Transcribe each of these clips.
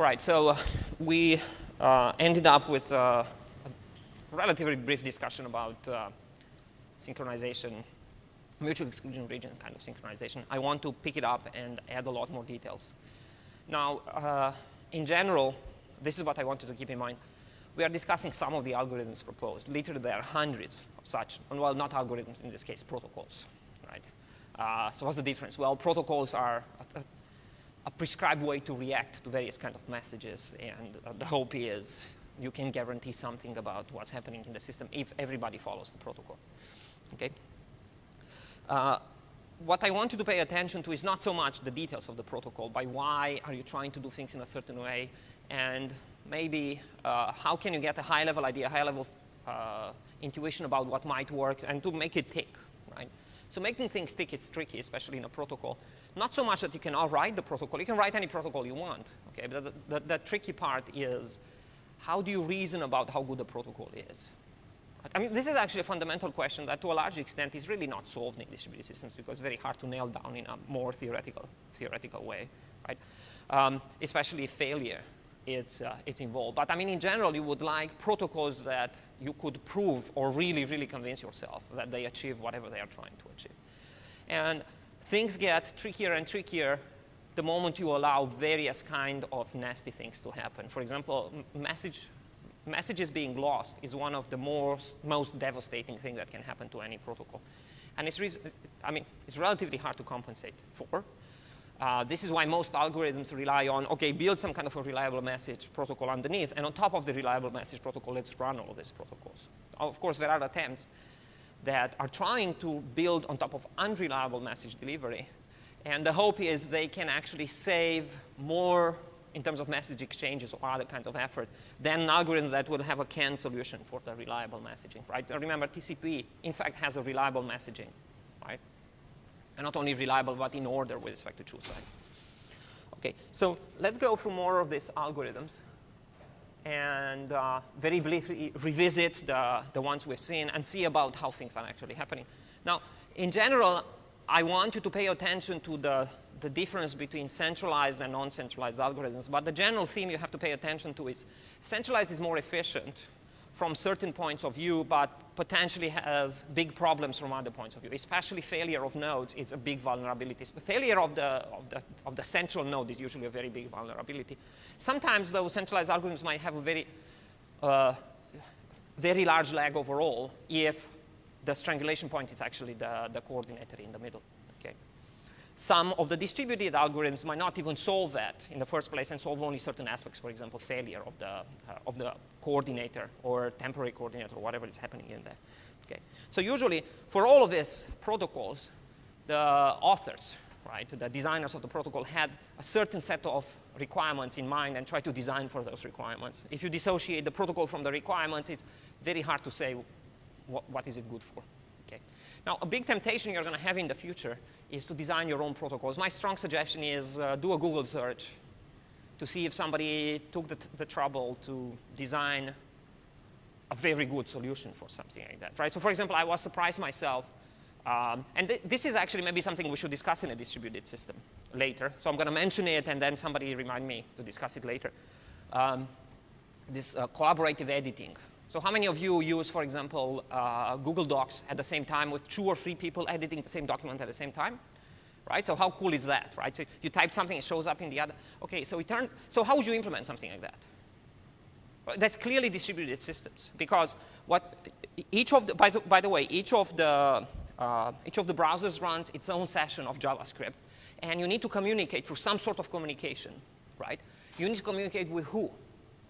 All right, so we ended up with a relatively brief discussion about synchronization, mutual exclusion region kind of synchronization. I want to pick it up and add a lot more details. Now, in general, this is what I wanted to keep in mind. We are discussing some of the algorithms proposed. Literally, there are hundreds of such, and well, not algorithms in this case, protocols, right? So what's the difference? Well, protocols are a prescribed way to react to various kind of messages, and the hope is you can guarantee something about what's happening in the system if everybody follows the protocol, okay? What I want you to pay attention to is not so much the details of the protocol, but why are you trying to do things in a certain way, and maybe how can you get a high-level idea, high-level intuition about what might work, and to make it tick, right? So making things tick is tricky, especially in a protocol. Not so much that you can write the protocol. You can write any protocol you want, okay? But the tricky part is how do you reason about how good the protocol is? I mean, this is actually a fundamental question that, to a large extent, is really not solved in distributed systems because it's very hard to nail down in a more theoretical way, right? Especially if failure it's involved. But I mean, in general, you would like protocols that you could prove or really, really convince yourself that they achieve whatever they are trying to achieve. And things get trickier and trickier the moment you allow various kind of nasty things to happen. For example, messages being lost is one of the most devastating things that can happen to any protocol. And it's relatively hard to compensate for. This is why most algorithms rely on, okay, build some kind of a reliable message protocol underneath, and on top of the reliable message protocol, let's run all these protocols. Of course, there are attempts that are trying to build on top of unreliable message delivery, and the hope is they can actually save more in terms of message exchanges or other kinds of effort than an algorithm that will have a canned solution for the reliable messaging, right? Remember, TCP, in fact, has a reliable messaging, right? And not only reliable, but in order with respect to true size. Okay, so let's go through more of these algorithms and very briefly revisit the ones we've seen and see about how things are actually happening. Now, in general, I want you to pay attention to the difference between centralized and non-centralized algorithms. But the general theme you have to pay attention to is centralized is more efficient from certain points of view, but potentially has big problems from other points of view. Especially failure of nodes is a big vulnerability. Failure of the central node is usually a very big vulnerability. Sometimes those centralized algorithms might have a very large lag overall if the strangulation point is actually the coordinator in the middle. Okay. Some of the distributed algorithms might not even solve that in the first place and solve only certain aspects, for example, failure of the coordinator or temporary coordinator or whatever is happening in there. Okay. So usually, for all of these protocols, the authors, right, the designers of the protocol had a certain set of requirements in mind and try to design for those requirements. If you dissociate the protocol from the requirements, it's very hard to say what is it good for. Okay. Now, a big temptation you're going to have in the future is to design your own protocols. My strong suggestion is do a Google search to see if somebody took the trouble to design a very good solution for something like that, right? So for example, I was surprised myself, and this is actually maybe something we should discuss in a distributed system later. So I'm going to mention it, and then somebody remind me to discuss it later. This collaborative editing. So how many of you use, for example, Google Docs at the same time with 2 or 3 people editing the same document at the same time? Right? So how cool is that, right? So you type something, it shows up in the other. Okay, so so how would you implement something like that? Well, that's clearly distributed systems because by the way, each of the browsers runs its own session of JavaScript, and you need to communicate through some sort of communication, right? You need to communicate with who?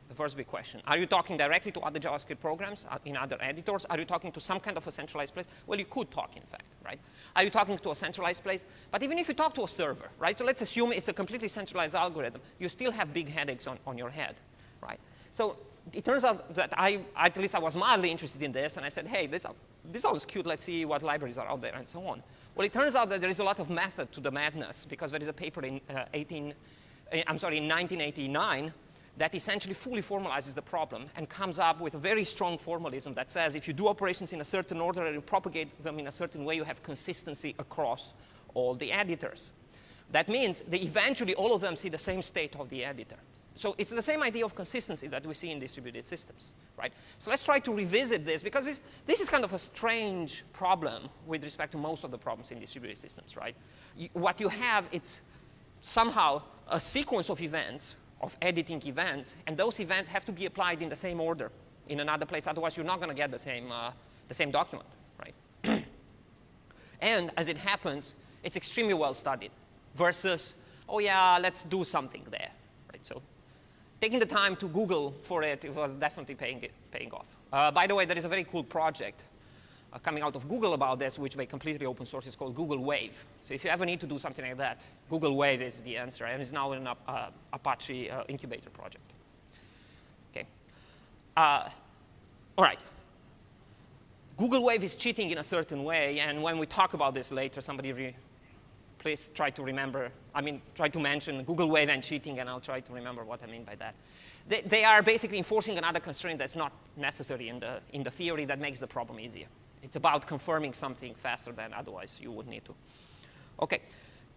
The first big question. Are you talking directly to other JavaScript programs in other editors? Are you talking to some kind of a centralized place? Well, you could talk, in fact, right? Are you talking to a centralized place? But even if you talk to a server, right? So let's assume it's a completely centralized algorithm. You still have big headaches on your head, right? So it turns out that at least I was mildly interested in this, and I said, hey, this sounds cute. Let's see what libraries are out there, and so on. Well, it turns out that there is a lot of method to the madness because there is a paper in 1989 that essentially fully formalizes the problem and comes up with a very strong formalism that says if you do operations in a certain order and you propagate them in a certain way, you have consistency across all the editors. That means that eventually all of them see the same state of the editor. So it's the same idea of consistency that we see in distributed systems, right? So let's try to revisit this, because this is kind of a strange problem with respect to most of the problems in distributed systems, right? What you have, it's somehow a sequence of events, of editing events, and those events have to be applied in the same order in another place. Otherwise, you're not going to get the same document, right? And as it happens, it's extremely well studied versus, oh yeah, let's do something there, right? So taking the time to Google for it, it was definitely paying off. By the way, there is a very cool project coming out of Google about this, which they completely open source. It's called Google Wave. So if you ever need to do something like that, Google Wave is the answer, and it's now an Apache incubator project. Okay. All right. Google Wave is cheating in a certain way, and when we talk about this later, somebody please try to remember, try to mention Google Wave and cheating, and I'll try to remember what I mean by that. They are basically enforcing another constraint that's not necessary in the theory that makes the problem easier. It's about confirming something faster than otherwise you would need to. Okay,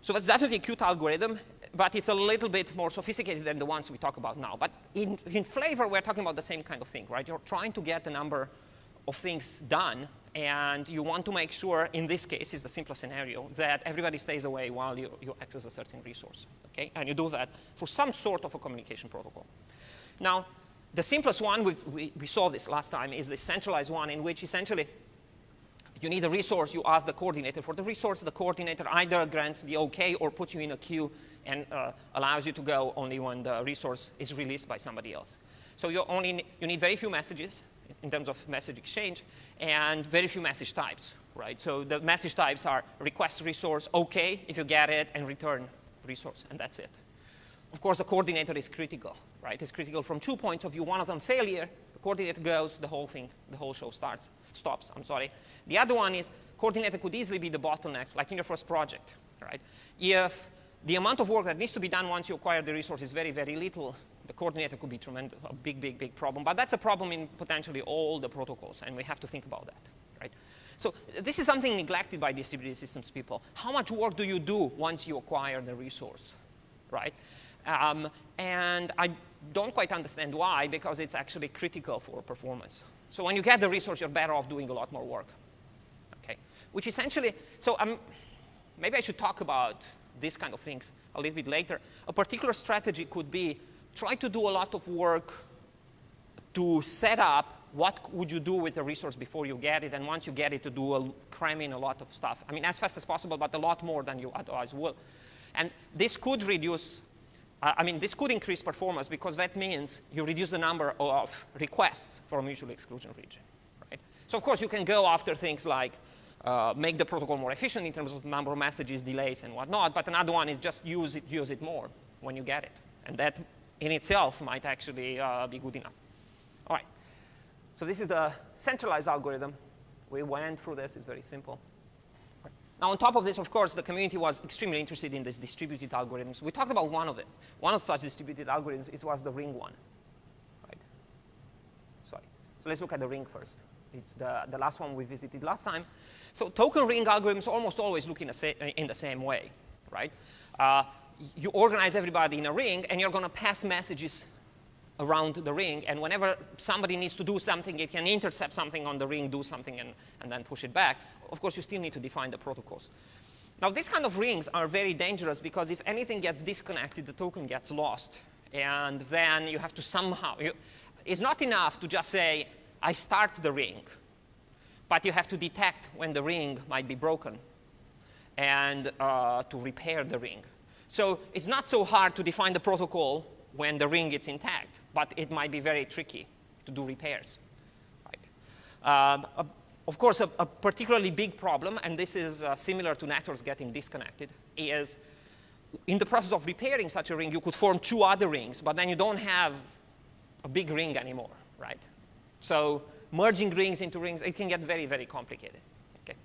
so that's definitely a cute algorithm, but it's a little bit more sophisticated than the ones we talk about now. But in flavor, we're talking about the same kind of thing, right? You're trying to get the number of things done, and you want to make sure, in this case, is the simplest scenario, that everybody stays away while you access a certain resource, okay? And you do that for some sort of a communication protocol. Now, the simplest one, we saw this last time, is the centralized one, in which essentially you need a resource, you ask the coordinator for the resource, the coordinator either grants the OK or puts you in a queue and allows you to go only when the resource is released by somebody else. So you need very few messages in terms of message exchange, and very few message types, right? So the message types are request resource, OK if you get it, and return resource, and that's it. Of course, the coordinator is critical, right? It's critical from 2 points of view. One of them, failure. The coordinator goes, the whole show stops. The other one is coordinator could easily be the bottleneck, like in your first project, right? If the amount of work that needs to be done once you acquire the resource is very, very little, the coordinator could be a big, big, big problem. But that's a problem in potentially all the protocols, and we have to think about that, right? So this is something neglected by distributed systems people. How much work do you do once you acquire the resource, right? And I don't quite understand why, because it's actually critical for performance. So when you get the resource, you're better off doing a lot more work, okay? Which essentially, so maybe I should talk about these kind of things a little bit later. A particular strategy could be try to do a lot of work to set up what would you do with the resource before you get it, and once you get it, to cram in a lot of stuff. As fast as possible, but a lot more than you otherwise will. And this could reduce, this could increase performance, because that means you reduce the number of requests for a mutual exclusion region, right? So of course, you can go after things like make the protocol more efficient in terms of number of messages, delays, and whatnot, but another one is just use it more when you get it. And that in itself might actually be good enough. All right, so this is the centralized algorithm. We went through this, it's very simple. Now, on top of this, of course, the community was extremely interested in these distributed algorithms. We talked about one of it. One of such distributed algorithms, it was the ring one, right? Sorry. So let's look at the ring first. It's the last one we visited last time. So token ring algorithms almost always look in the same way, right? You organize everybody in a ring, and you're going to pass messages around the ring, and whenever somebody needs to do something, it can intercept something on the ring, do something, and then push it back. Of course, you still need to define the protocols. Now, these kind of rings are very dangerous, because if anything gets disconnected, the token gets lost. And then you have to somehow, it's not enough to just say, I start the ring, but you have to detect when the ring might be broken and to repair the ring. So it's not so hard to define the protocol when the ring is intact, but it might be very tricky to do repairs. Right? Of course, a particularly big problem, and this is similar to networks getting disconnected, is in the process of repairing such a ring, you could form two other rings, but then you don't have a big ring anymore, right? So merging rings into rings, it can get very, very complicated. Okay?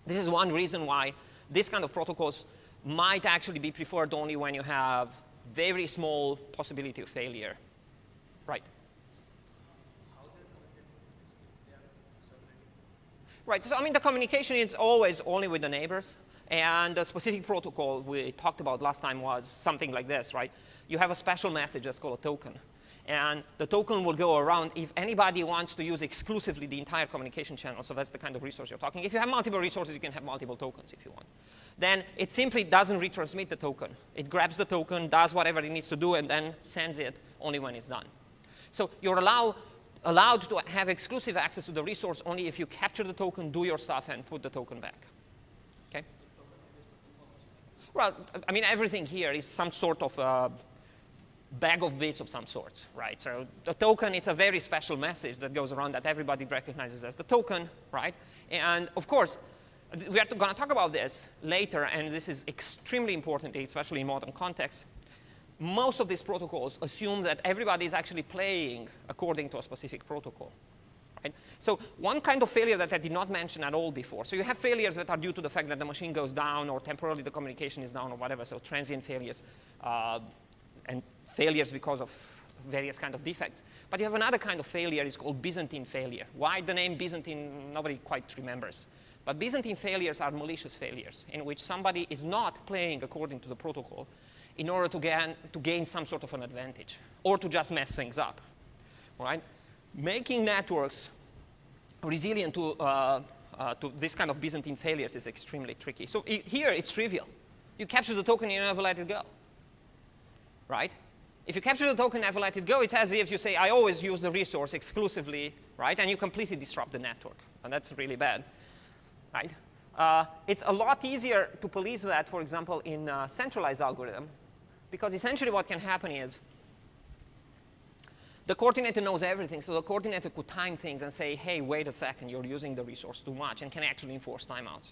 This is one reason why this kind of protocols might actually be preferred only when you have very small possibility of failure. Right. Right, so the communication is always only with the neighbors. And the specific protocol we talked about last time was something like this, right? you have a special message that's called a token. And the token will go around if anybody wants to use exclusively the entire communication channel. So that's the kind of resource you're talking. If you have multiple resources, you can have multiple tokens if you want. Then it simply doesn't retransmit the token. It grabs the token, does whatever it needs to do, and then sends it only when it's done. So you're allowed to have exclusive access to the resource only if you capture the token, do your stuff, and put the token back. Okay? Well, I mean, everything here is some sort of bag of bits of some sort, right? So the token, it's a very special message that goes around that everybody recognizes as the token, right? And of course, we are going to talk about this later, and this is extremely important, especially in modern contexts. Most of these protocols assume that everybody is actually playing according to a specific protocol. Right? So one kind of failure that I did not mention at all before. So you have failures that are due to the fact that the machine goes down or temporarily the communication is down or whatever, so transient failures and failures because of various kind of defects. But you have another kind of failure, it's called Byzantine failure. Why the name Byzantine, nobody quite remembers. But Byzantine failures are malicious failures in which somebody is not playing according to the protocol in order to gain some sort of an advantage or to just mess things up, right? Making networks resilient to this kind of Byzantine failures is extremely tricky. So here it's trivial. You capture the token, you never let it go, right? If you capture the token, never let it go, it's as if you say, I always use the resource exclusively, right? And you completely disrupt the network, and that's really bad, right? It's a lot easier to police that, for example, in a centralized algorithm, because essentially what can happen is the coordinator knows everything, so the coordinator could time things and say, hey, wait a second, you're using the resource too much, and can actually enforce timeouts,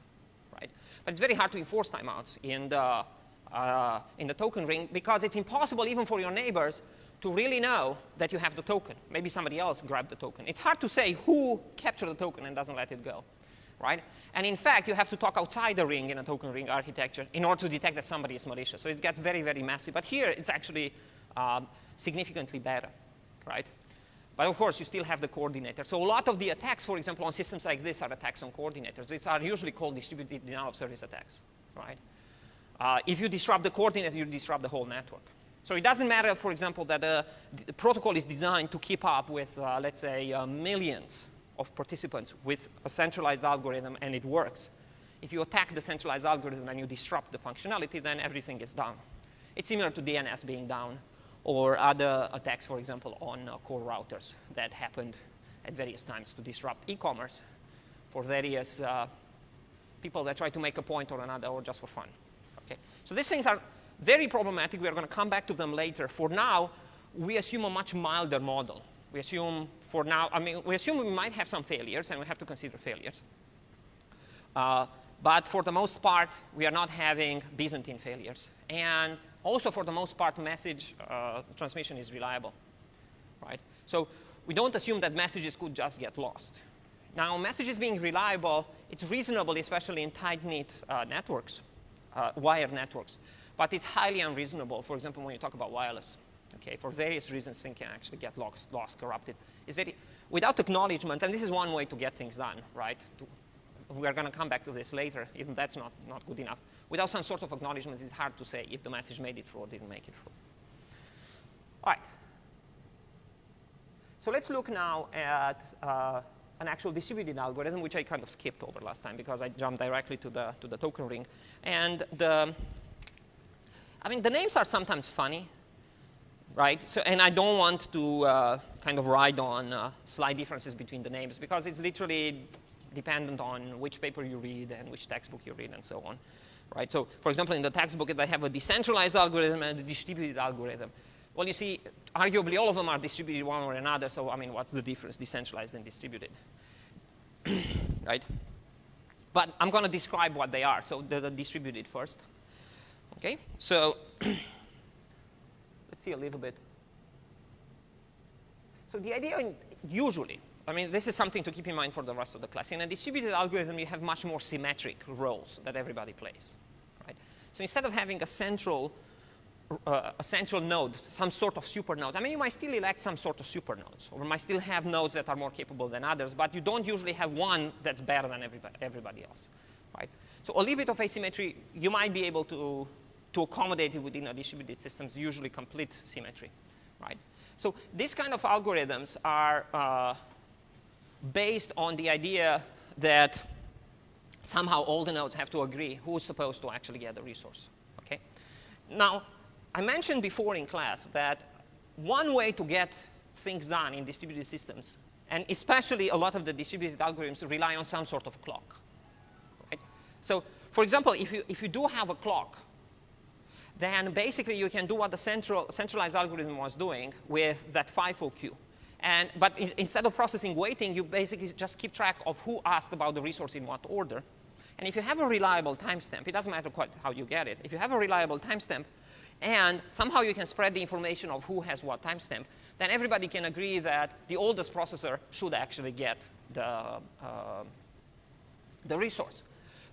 right? But it's very hard to enforce timeouts in the token ring because it's impossible even for your neighbors to really know that you have the token. Maybe somebody else grabbed the token. It's hard to say who captured the token and doesn't let it go, right? And in fact, you have to talk outside the ring in a token ring architecture in order to detect that somebody is malicious. So it gets very, very messy. But here, it's actually significantly better, right? But of course, you still have the coordinator. So a lot of the attacks, for example, on systems like this are attacks on coordinators. These are usually called distributed denial of service attacks, right? If you disrupt the coordinator, you disrupt the whole network. So it doesn't matter, for example, that the protocol is designed to keep up with, let's say, millions of participants with a centralized algorithm, and it works. If you attack the centralized algorithm and you disrupt the functionality, then everything is down. It's similar to DNS being down or other attacks, for example, on core routers that happened at various times to disrupt e-commerce for various people that try to make a point or another or just for fun. Okay. So these things are very problematic. We are going to come back to them later. For now, we assume a much milder model. We assume for now, we assume we might have some failures, and we have to consider failures. But for the most part, we are not having Byzantine failures. And also, for the most part, message transmission is reliable, right? So we don't assume that messages could just get lost. Now, messages being reliable, it's reasonable, especially in tight-knit networks, wired networks. But it's highly unreasonable, for example, when you talk about wireless. Okay, for various reasons, things can actually get lost, corrupted. It's without acknowledgments, and this is one way to get things done, right? We are going to come back to this later, even that's not good enough. Without some sort of acknowledgments, it's hard to say if the message made it through or didn't make it through. All right. So let's look now at an actual distributed algorithm, which I kind of skipped over last time because I jumped directly to the token ring. And the names are sometimes funny, right? So, and I don't want to kind of ride on slight differences between the names because it's literally dependent on which paper you read and which textbook you read and so on, right? So, for example, in the textbook, they have a decentralized algorithm and a distributed algorithm. Well, you see, arguably all of them are distributed one or another, so what's the difference, decentralized and distributed, right? But I'm going to describe what they are. So the distributed first, okay? So let's see a little bit. So the idea, usually, this is something to keep in mind for the rest of the class. In a distributed algorithm, you have much more symmetric roles that everybody plays, right? So instead of having a central node, some sort of super nodes. You might still elect some sort of super nodes, or might still have nodes that are more capable than others, but you don't usually have one that's better than everybody else, right? So a little bit of asymmetry, you might be able to to accommodate it within a distributed system's usually complete symmetry, right? So these kind of algorithms are based on the idea that somehow all the nodes have to agree who's supposed to actually get the resource, okay? Now, I mentioned before in class that one way to get things done in distributed systems, and especially a lot of the distributed algorithms rely on some sort of clock, right? So, for example, if you do have a clock, then basically you can do what the centralized algorithm was doing with that FIFO queue. But instead of processing waiting, you basically just keep track of who asked about the resource in what order. And if you have a reliable timestamp, it doesn't matter quite how you get it. If you have a reliable timestamp, and somehow you can spread the information of who has what timestamp, then everybody can agree that the oldest processor should actually get the resource.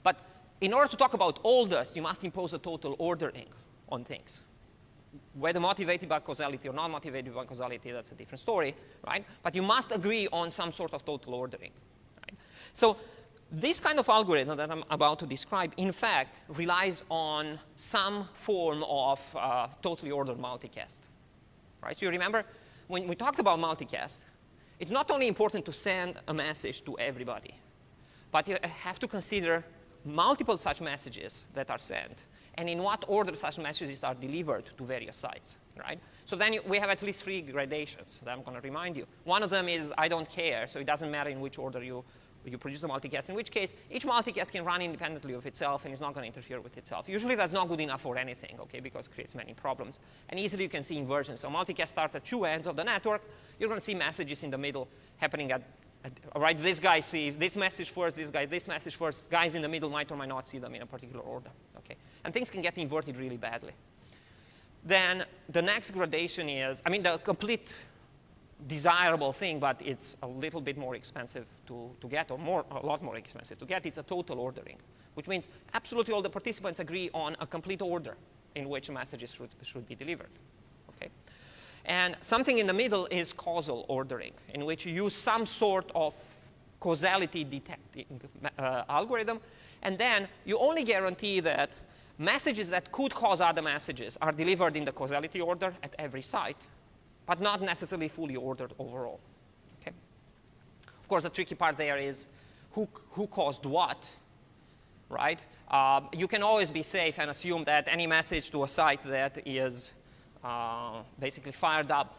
But in order to talk about oldest, you must impose a total ordering on things. Whether motivated by causality or not motivated by causality, that's a different story, right? But you must agree on some sort of total ordering, right? So this kind of algorithm that I'm about to describe, in fact, relies on some form of totally ordered multicast, right? So you remember, when we talked about multicast, it's not only important to send a message to everybody, but you have to consider multiple such messages that are sent, and in what order such messages are delivered to various sites, right? So then we have at least 3 gradations that I'm going to remind you. One of them is I don't care, so it doesn't matter in which order you produce a multicast, in which case each multicast can run independently of itself and is not going to interfere with itself. Usually that's not good enough for anything, okay, because it creates many problems. And easily you can see inversions. So multicast starts at 2 ends of the network. You're going to see messages in the middle happening right, this guy sees this message first, this guy this message first. Guys in the middle might or might not see them in a particular order, okay? And things can get inverted really badly. Then the next gradation is, I mean, the complete desirable thing, but it's a little bit more expensive to get, or a lot more expensive to get. It's a total ordering, which means absolutely all the participants agree on a complete order in which messages should be delivered, okay? And something in the middle is causal ordering, in which you use some sort of causality detecting algorithm, and then you only guarantee that messages that could cause other messages are delivered in the causality order at every site, but not necessarily fully ordered overall, okay? Of course, the tricky part there is who caused what, right? You can always be safe and assume that any message to a site that is basically fired up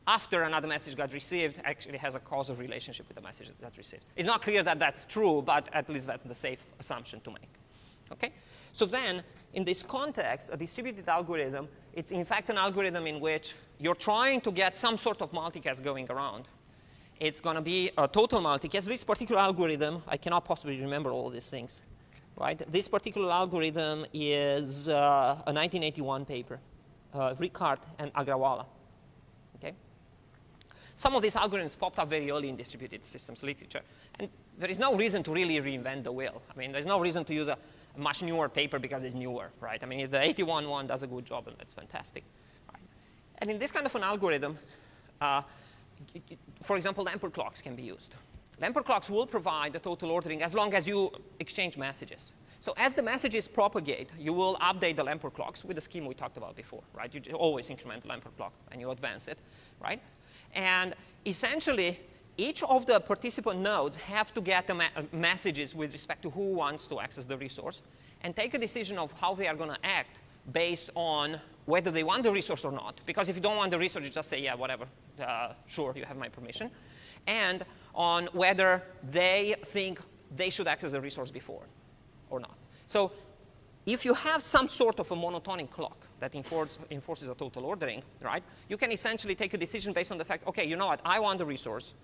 after another message got received actually has a causal relationship with the message that got received. It's not clear that that's true, but at least that's the safe assumption to make, okay? So then, in this context, a distributed algorithm, it's in fact an algorithm in which you're trying to get some sort of multicast going around. It's going to be a total multicast. This particular algorithm, I cannot possibly remember all these things, right? This particular algorithm is a 1981 paper, Ricard and Agrawala, okay? Some of these algorithms popped up very early in distributed systems literature, and there is no reason to really reinvent the wheel. I mean, there's no reason to use a much newer paper because it's newer, right? I mean, if the 81 one does a good job, and that's fantastic, right? And in this kind of an algorithm, for example, Lampert clocks can be used. Lampert clocks will provide the total ordering as long as you exchange messages. So as the messages propagate, you will update the Lampert clocks with the scheme we talked about before, right? You always increment the Lampert clock and you advance it, right? And essentially, each of the participant nodes have to get the messages with respect to who wants to access the resource and take a decision of how they are going to act based on whether they want the resource or not. Because if you don't want the resource, you just say, yeah, whatever, sure, you have my permission. And on whether they think they should access the resource before or not. So if you have some sort of a monotonic clock that enforces a total ordering, right, you can essentially take a decision based on the fact, okay, you know what, I want the resource,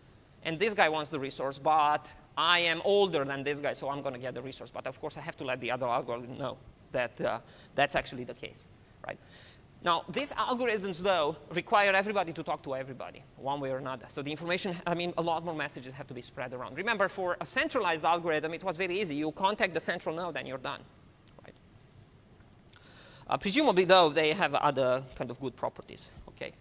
and this guy wants the resource, but I am older than this guy, so I'm going to get the resource. But of course, I have to let the other algorithm know that that's actually the case, right? Now, these algorithms, though, require everybody to talk to everybody, one way or another. So the information, I mean, a lot more messages have to be spread around. Remember, for a centralized algorithm, it was very easy. You contact the central node, and you're done, right? Presumably, though, they have other kind of good properties, okay?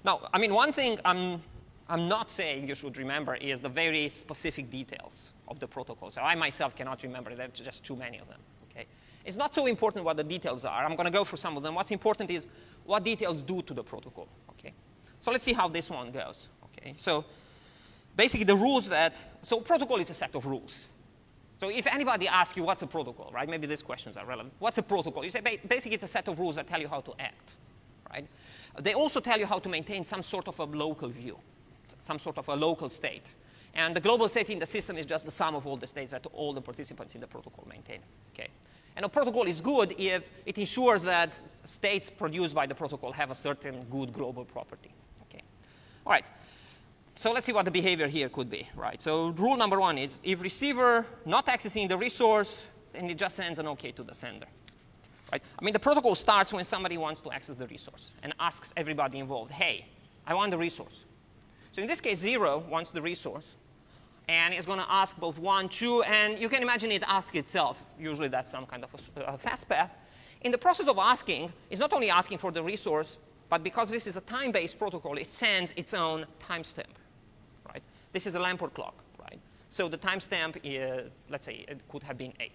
Now, I mean, one thing I'm not saying you should remember is the very specific details of the protocol. So I myself cannot remember. There are just too many of them, okay? It's not so important what the details are. I'm going to go through some of them. What's important is what details do to the protocol. Okay? So let's see how this one goes. Okay? So basically the rules so protocol is a set of rules. So if anybody asks you what's a protocol, right? Maybe these questions are relevant. What's a protocol? You say basically it's a set of rules that tell you how to act, right? They also tell you how to maintain some sort of a local view, some sort of a local state. And the global state in the system is just the sum of all the states that all the participants in the protocol maintain. Okay? And a protocol is good if it ensures that states produced by the protocol have a certain good global property. Okay? All right. So let's see what the behavior here could be, right? So rule number one is if receiver not accessing the resource, then it just sends an OK to the sender, right? I mean, the protocol starts when somebody wants to access the resource and asks everybody involved, hey, I want the resource. So in this case, 0 wants the resource, and it's going to ask both 1, 2, and you can imagine it asks itself. Usually that's some kind of a fast path. In the process of asking, it's not only asking for the resource, but because this is a time-based protocol, it sends its own timestamp. This is a Lamport clock, right? So the timestamp, let's say, it could have been 8.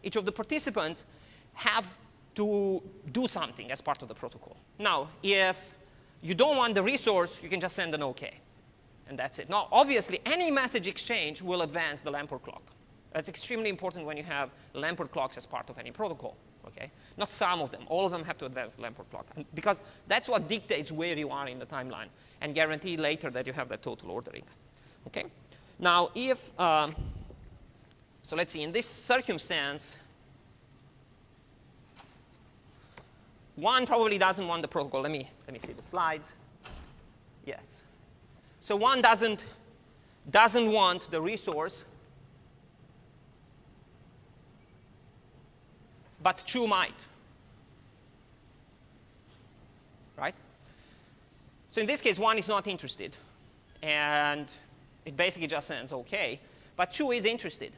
Each of the participants have to do something as part of the protocol. Now, if you don't want the resource, you can just send an OK. And that's it. Now, obviously, any message exchange will advance the Lamport clock. That's extremely important when you have Lamport clocks as part of any protocol. Okay? Not some of them. All of them have to advance the Lamport clock. Because that's what dictates where you are in the timeline and guarantee later that you have that total ordering. Okay? Now, if, so let's see, in this circumstance, 1 probably doesn't want the protocol. Let me see the slides. Yes. So 1 doesn't want the resource, but 2 might. Right? So in this case, 1 is not interested. And it basically just sends OK. But 2 is interested.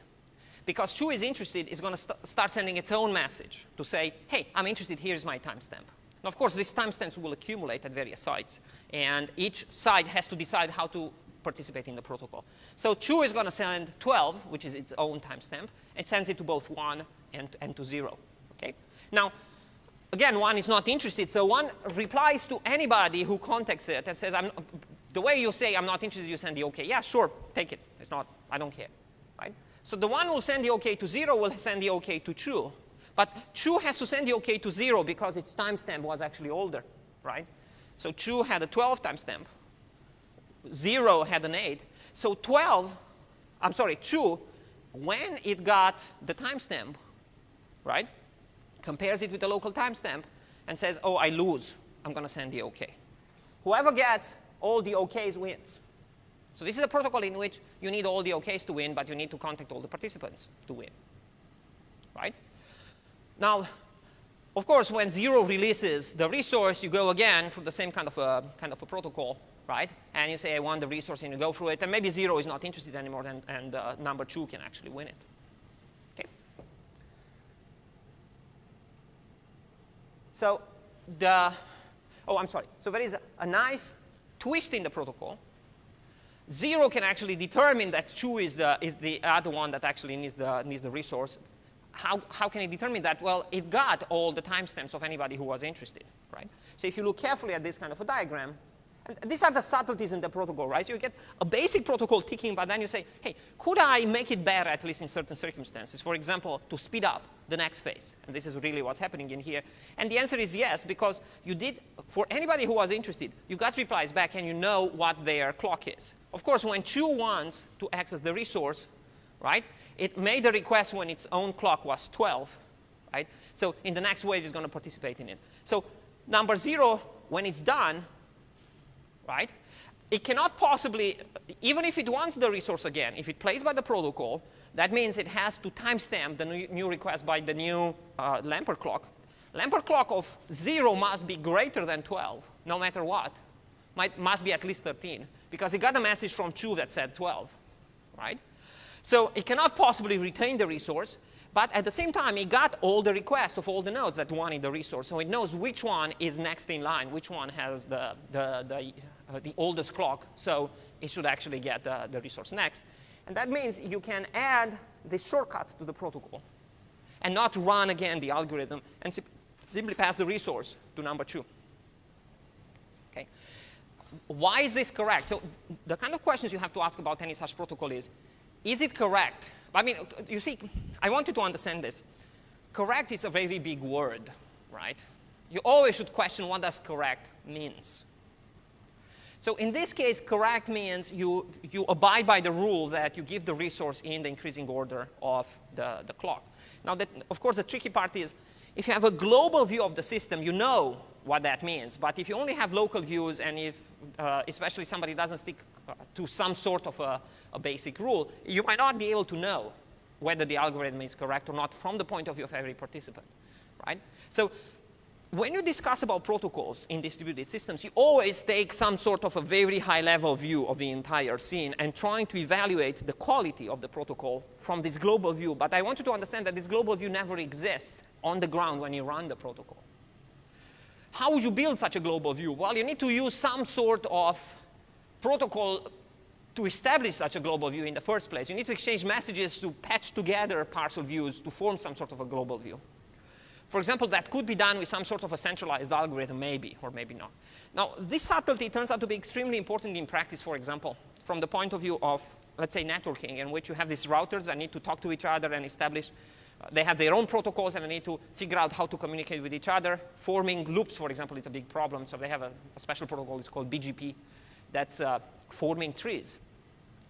Because 2 is interested, it's going to start sending its own message to say, hey, I'm interested, here's my timestamp. Now, of course, these timestamps will accumulate at various sites. And each site has to decide how to participate in the protocol. So 2 is going to send 12, which is its own timestamp. It sends it to both 1 and to 0. Okay? Now, again, 1 is not interested. So 1 replies to anybody who contacts it and says, the way you say I'm not interested, you send the OK. Yeah, sure, take it. It's not, I don't care. Right? So the 1 will send the OK to 0, will send the OK to 2. But 2 has to send the OK to 0 because its timestamp was actually older. Right? So 2 had a 12 timestamp. 0 had an 8. So 2, when it got the timestamp, right, compares it with the local timestamp and says, oh, I lose. I'm going to send the OK. Whoever gets all the OKs wins. So this is a protocol in which you need all the OKs to win, but you need to contact all the participants to win. Right? Now, of course, when 0 releases the resource, you go again through the same kind of a protocol, right? And you say, I want the resource, and you go through it. And maybe 0 is not interested anymore, and number 2 can actually win it. Okay? So I'm sorry. So there is a nice twist in the protocol. 0 can actually determine that 2 is the other one that actually needs the resource. How can it determine that? Well, it got all the timestamps of anybody who was interested, right? So if you look carefully at this kind of a diagram, and these are the subtleties in the protocol, right? You get a basic protocol ticking, but then you say, hey, could I make it better, at least in certain circumstances? For example, to speed up the next phase. And this is really what's happening in here. And the answer is yes, because you did, for anybody who was interested, you got replies back and you know what their clock is. Of course, when 2 wants to access the resource, right, it made a request when its own clock was 12, right? So in the next wave, it's going to participate in it. So number 0, when it's done, right, it cannot possibly, even if it wants the resource again, if it plays by the protocol, that means it has to timestamp the new request by the new Lamport clock. Lamport clock of 0 must be greater than 12, no matter what. Must be at least 13, because it got a message from 2 that said 12, right? So it cannot possibly retain the resource, but at the same time, it got all the requests of all the nodes that wanted the resource. So it knows which one is next in line, which one has the oldest clock. So it should actually get the resource next. And that means you can add this shortcut to the protocol. and not run again the algorithm and simply pass the resource to number 2. Okay. Why is this correct? So the kind of questions you have to ask about any such protocol is it correct? I mean, you see, I want you to understand this. Correct is a very big word, right? You always should question what does correct means. So in this case, correct means you abide by the rule that you give the resource in the increasing order of the clock. Now, of course, the tricky part is if you have a global view of the system, you know what that means. But if you only have local views, and if especially somebody doesn't stick to some sort of a basic rule, you might not be able to know whether the algorithm is correct or not from the point of view of every participant, right? So when you discuss about protocols in distributed systems, you always take some sort of a very high-level view of the entire scene and trying to evaluate the quality of the protocol from this global view. But I want you to understand that this global view never exists on the ground when you run the protocol. How would you build such a global view? Well, you need to use some sort of protocol to establish such a global view in the first place. You need to exchange messages to patch together partial views to form some sort of a global view. For example, that could be done with some sort of a centralized algorithm, maybe, or maybe not. Now, this subtlety turns out to be extremely important in practice, for example, from the point of view of, let's say, networking, in which you have these routers that need to talk to each other and establish, they have their own protocols and they need to figure out how to communicate with each other. Forming loops, for example, is a big problem. So they have a special protocol, it's called BGP, that's forming trees.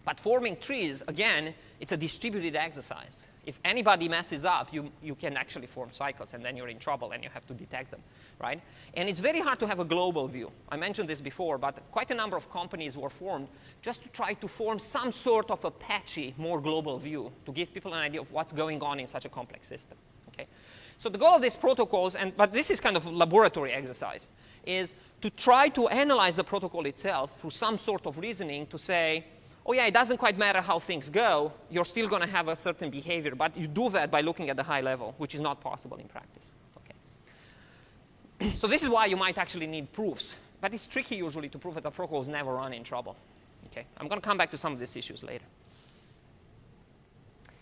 But forming trees, again, it's a distributed exercise. If anybody messes up, you can actually form cycles, and then you're in trouble, and you have to detect them, right? And it's very hard to have a global view. I mentioned this before, but quite a number of companies were formed just to try to form some sort of a patchy, more global view to give people an idea of what's going on in such a complex system, okay? So the goal of these protocols, but this is kind of a laboratory exercise, is to try to analyze the protocol itself through some sort of reasoning to say, oh yeah, it doesn't quite matter how things go, you're still going to have a certain behavior, but you do that by looking at the high level, which is not possible in practice. Okay. So this is why you might actually need proofs, but it's tricky usually to prove that the protocols never run in trouble. Okay. I'm going to come back to some of these issues later.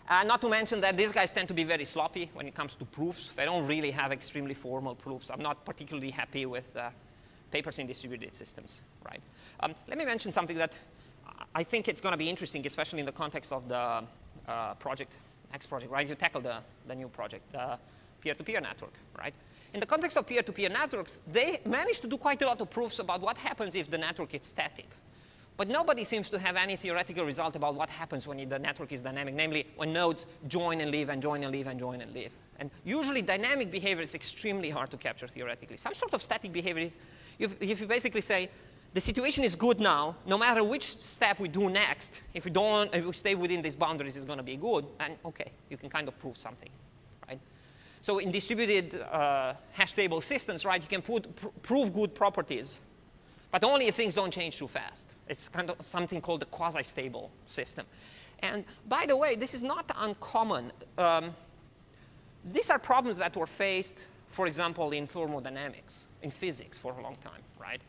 Not to mention that these guys tend to be very sloppy when it comes to proofs. They don't really have extremely formal proofs. I'm not particularly happy with papers in distributed systems, right? Let me mention something that I think it's going to be interesting, especially in the context of the next project, right? You tackle the new project, the peer-to-peer network, right? In the context of peer-to-peer networks, they managed to do quite a lot of proofs about what happens if the network is static. But nobody seems to have any theoretical result about what happens when the network is dynamic, namely when nodes join and leave and join and leave and join and leave. And usually dynamic behavior is extremely hard to capture theoretically. Some sort of static behavior, if you basically say, the situation is good now, no matter which step we do next, if we stay within these boundaries, it's going to be good, and okay, you can kind of prove something, right? So in distributed hash table systems, right, you can prove good properties, but only if things don't change too fast. It's kind of something called a quasi-stable system. And by the way, this is not uncommon. These are problems that were faced, for example, in thermodynamics, in physics for a long time, right?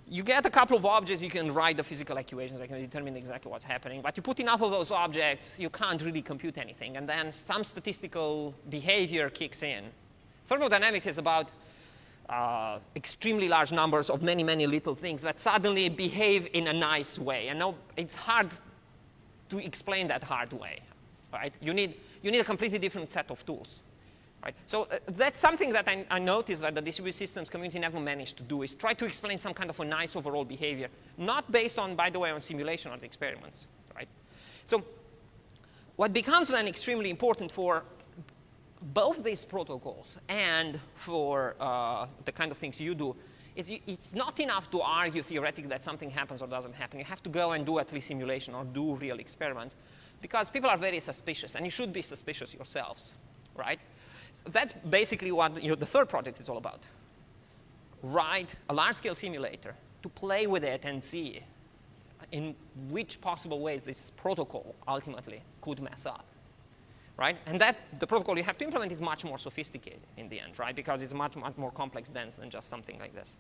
You get a couple of objects, you can write the physical equations, that can determine exactly what's happening. But you put enough of those objects, you can't really compute anything. And then some statistical behavior kicks in. Thermodynamics is about extremely large numbers of many, many little things that suddenly behave in a nice way. And now it's hard to explain that hard way, right? You need a completely different set of tools. Right? So that's something that I noticed that the distributed systems community never managed to do, is try to explain some kind of a nice overall behavior, not based on, by the way, on simulation or the experiments. Right? So what becomes then extremely important for both these protocols and for the kind of things you do is it's not enough to argue theoretically that something happens or doesn't happen. You have to go and do at least simulation or do real experiments, because people are very suspicious, and you should be suspicious yourselves. Right? So that's basically what the third project is all about. Write a large-scale simulator to play with it and see in which possible ways this protocol ultimately could mess up. Right? And the protocol you have to implement is much more sophisticated in the end, right? Because it's much, much more complex dense than just something like this.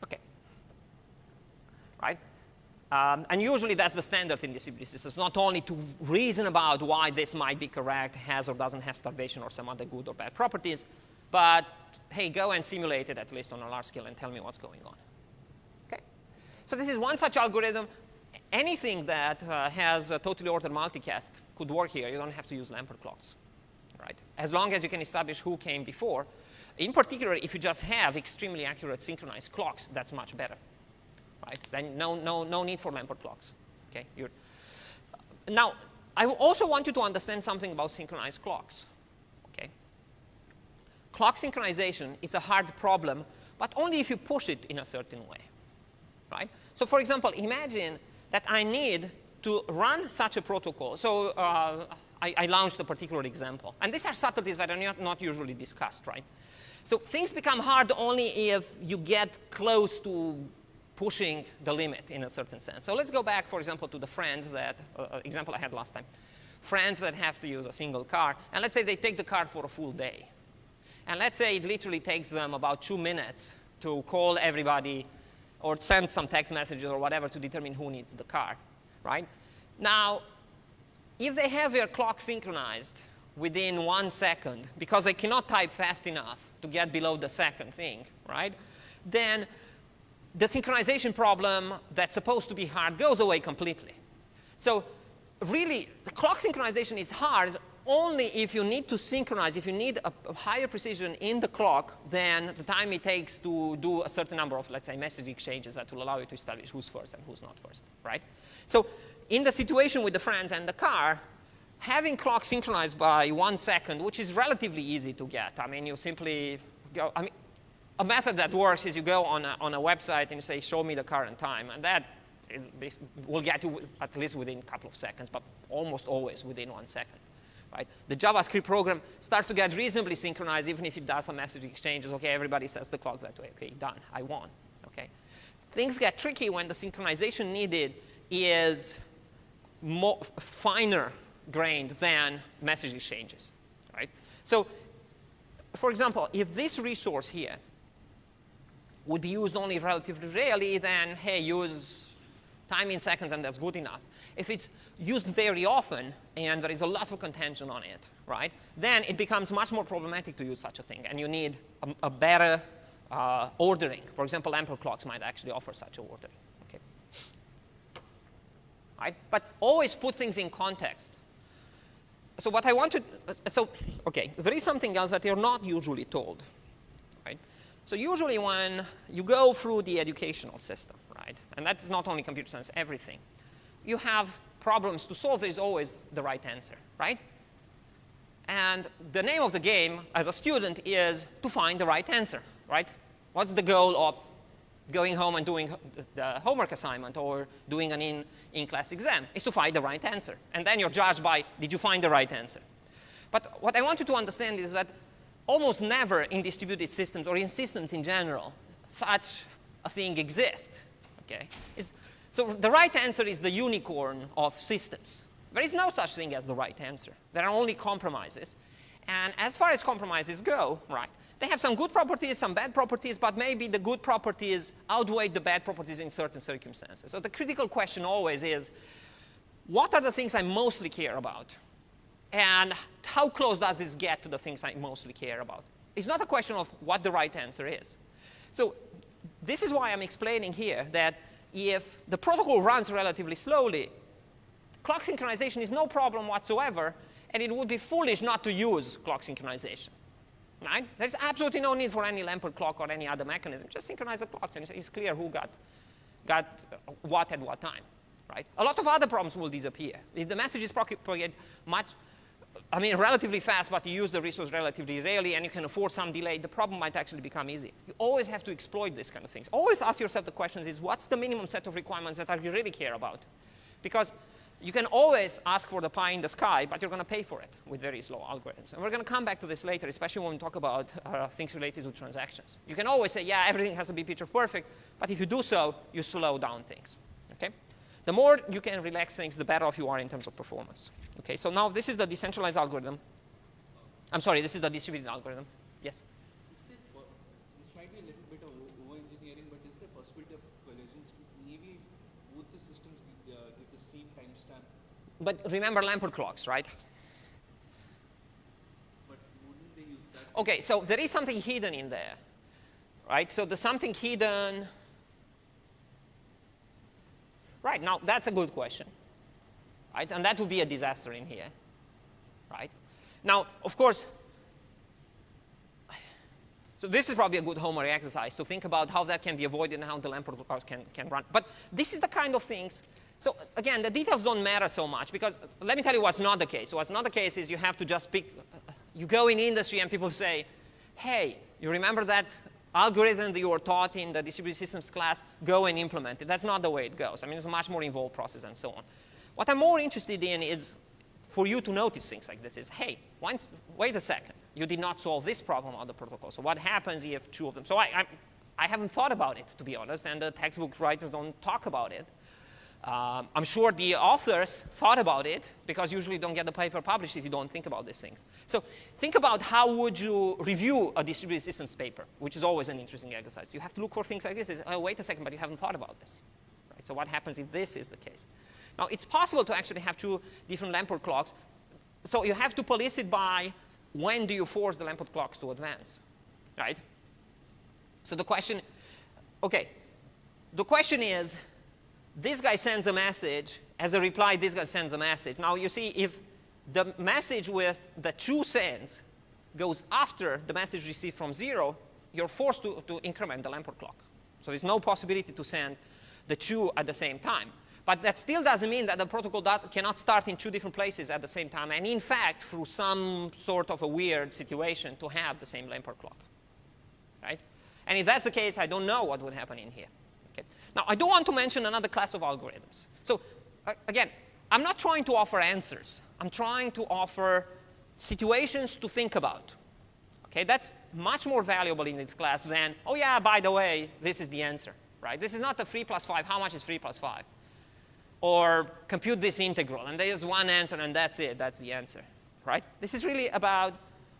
Okay. Right? And usually that's the standard in distributed systems, not only to reason about why this might be correct, has or doesn't have starvation or some other good or bad properties, but hey, go and simulate it at least on a large scale and tell me what's going on. Okay? So this is one such algorithm. Anything that has a totally ordered multicast could work here. You don't have to use Lampert clocks, right? As long as you can establish who came before. In particular, if you just have extremely accurate synchronized clocks, that's much better. Right? Then no need for Lampert clocks. Okay? Now, I also want you to understand something about synchronized clocks. Okay? Clock synchronization is a hard problem, but only if you push it in a certain way. Right? So for example, imagine that I need to run such a protocol. So I launched a particular example. And these are subtleties that are not usually discussed. Right? So things become hard only if you get close to pushing the limit in a certain sense. So let's go back, for example, to the friends that example I had last time. Friends that have to use a single car, and let's say they take the car for a full day. And let's say it literally takes them about 2 minutes to call everybody or send some text messages or whatever to determine who needs the car, right? Now, if they have their clock synchronized within 1 second, because they cannot type fast enough to get below the second thing, right? Then the synchronization problem that's supposed to be hard goes away completely. So really, the clock synchronization is hard only if you need to synchronize, if you need a higher precision in the clock than the time it takes to do a certain number of, let's say, message exchanges that will allow you to establish who's first and who's not first, right? So in the situation with the friends and the car, having clock synchronized by 1 second, which is relatively easy to get. I mean, you simply go, a method that works is you go on a website and you say, show me the current time. And that will get you at least within a couple of seconds, but almost always within 1 second. Right? The JavaScript program starts to get reasonably synchronized, even if it does some message exchanges. OK, everybody sets the clock that way. OK, done. I won. Okay? Things get tricky when the synchronization needed is more finer grained than message exchanges. Right? So for example, if this resource here would be used only relatively rarely, then hey, use time in seconds and that's good enough. If it's used very often and there is a lot of contention on it, right, then it becomes much more problematic to use such a thing, and you need a better ordering. For example, Lampert clocks might actually offer such a ordering. Okay. Right? But always put things in context. So what I want to, OK, there is something else that you're not usually told. Right? So usually when you go through the educational system, right, and that is not only computer science, everything, you have problems to solve. There is always the right answer, right? And the name of the game as a student is to find the right answer, right? What's the goal of going home and doing the homework assignment or doing an in-class exam? Is to find the right answer. And then you're judged by, did you find the right answer? But what I want you to understand is that almost never in distributed systems or in systems in general, such a thing exists. Okay? So the right answer is the unicorn of systems. There is no such thing as the right answer. There are only compromises. And as far as compromises go, right, they have some good properties, some bad properties, but maybe the good properties outweigh the bad properties in certain circumstances. So the critical question always is, what are the things I mostly care about? And how close does this get to the things I mostly care about? It's not a question of what the right answer is. So this is why I'm explaining here that if the protocol runs relatively slowly, clock synchronization is no problem whatsoever, and it would be foolish not to use clock synchronization. Right? There's absolutely no need for any Lampert clock or any other mechanism. Just synchronize the clocks, and it's clear who got what at what time. Right? A lot of other problems will disappear. If the messages propagate relatively fast, but you use the resource relatively rarely, and you can afford some delay, the problem might actually become easy. You always have to exploit these kind of things. Always ask yourself the questions is, what's the minimum set of requirements that you really care about? Because you can always ask for the pie in the sky, but you're going to pay for it with very slow algorithms. And we're going to come back to this later, especially when we talk about things related to transactions. You can always say, yeah, everything has to be picture perfect, but if you do so, you slow down things. Okay? The more you can relax things, the better off you are in terms of performance. Okay, so now this is the decentralized algorithm. I'm sorry, this is the distributed algorithm. Yes? This might be a little bit of over-engineering, but is there a possibility of collisions? Maybe if both the systems But remember Lamport clocks, right? But wouldn't they use that? Okay, so there is something hidden in there, right? So there's something hidden. Right, now that's a good question, right? And that would be a disaster in here, right? Now, of course, so this is probably a good homework exercise to think about how that can be avoided and how the Lamport clocks can run. But this is the kind of things. So again, the details don't matter so much because let me tell you what's not the case. What's not the case is you have to just pick. You go in industry and people say, hey, you remember that algorithm that you were taught in the distributed systems class? Go and implement it. That's not the way it goes. I mean, it's a much more involved process and so on. What I'm more interested in is for you to notice things like this is, hey, wait a second. You did not solve this problem on the protocol. So what happens if two of them? So I haven't thought about it, to be honest, and the textbook writers don't talk about it. I'm sure the authors thought about it because usually you don't get the paper published if you don't think about these things. So think about how would you review a distributed systems paper, which is always an interesting exercise. You have to look for things like this. Is, oh, wait a second, but you haven't thought about this. Right? So what happens if this is the case? Now, it's possible to actually have two different Lamport clocks. So you have to police it by when do you force the Lamport clocks to advance, right? So the question, okay, the question is, this guy sends a message. As a reply, this guy sends a message. Now, you see, if the message with the true sends goes after the message received from 0, you're forced to increment the Lamport clock. So there's no possibility to send the two at the same time. But that still doesn't mean that the protocol cannot start in two different places at the same time, and in fact, through some sort of a weird situation, to have the same Lamport clock, right? And if that's the case, I don't know what would happen in here. Okay. Now, I do want to mention another class of algorithms. So again, I'm not trying to offer answers. I'm trying to offer situations to think about. Okay, that's much more valuable in this class than, oh yeah, by the way, this is the answer, right? This is not the 3 plus 5. How much is 3 plus 5? Or compute this integral, and there's one answer, and that's it. That's the answer, right? This is really about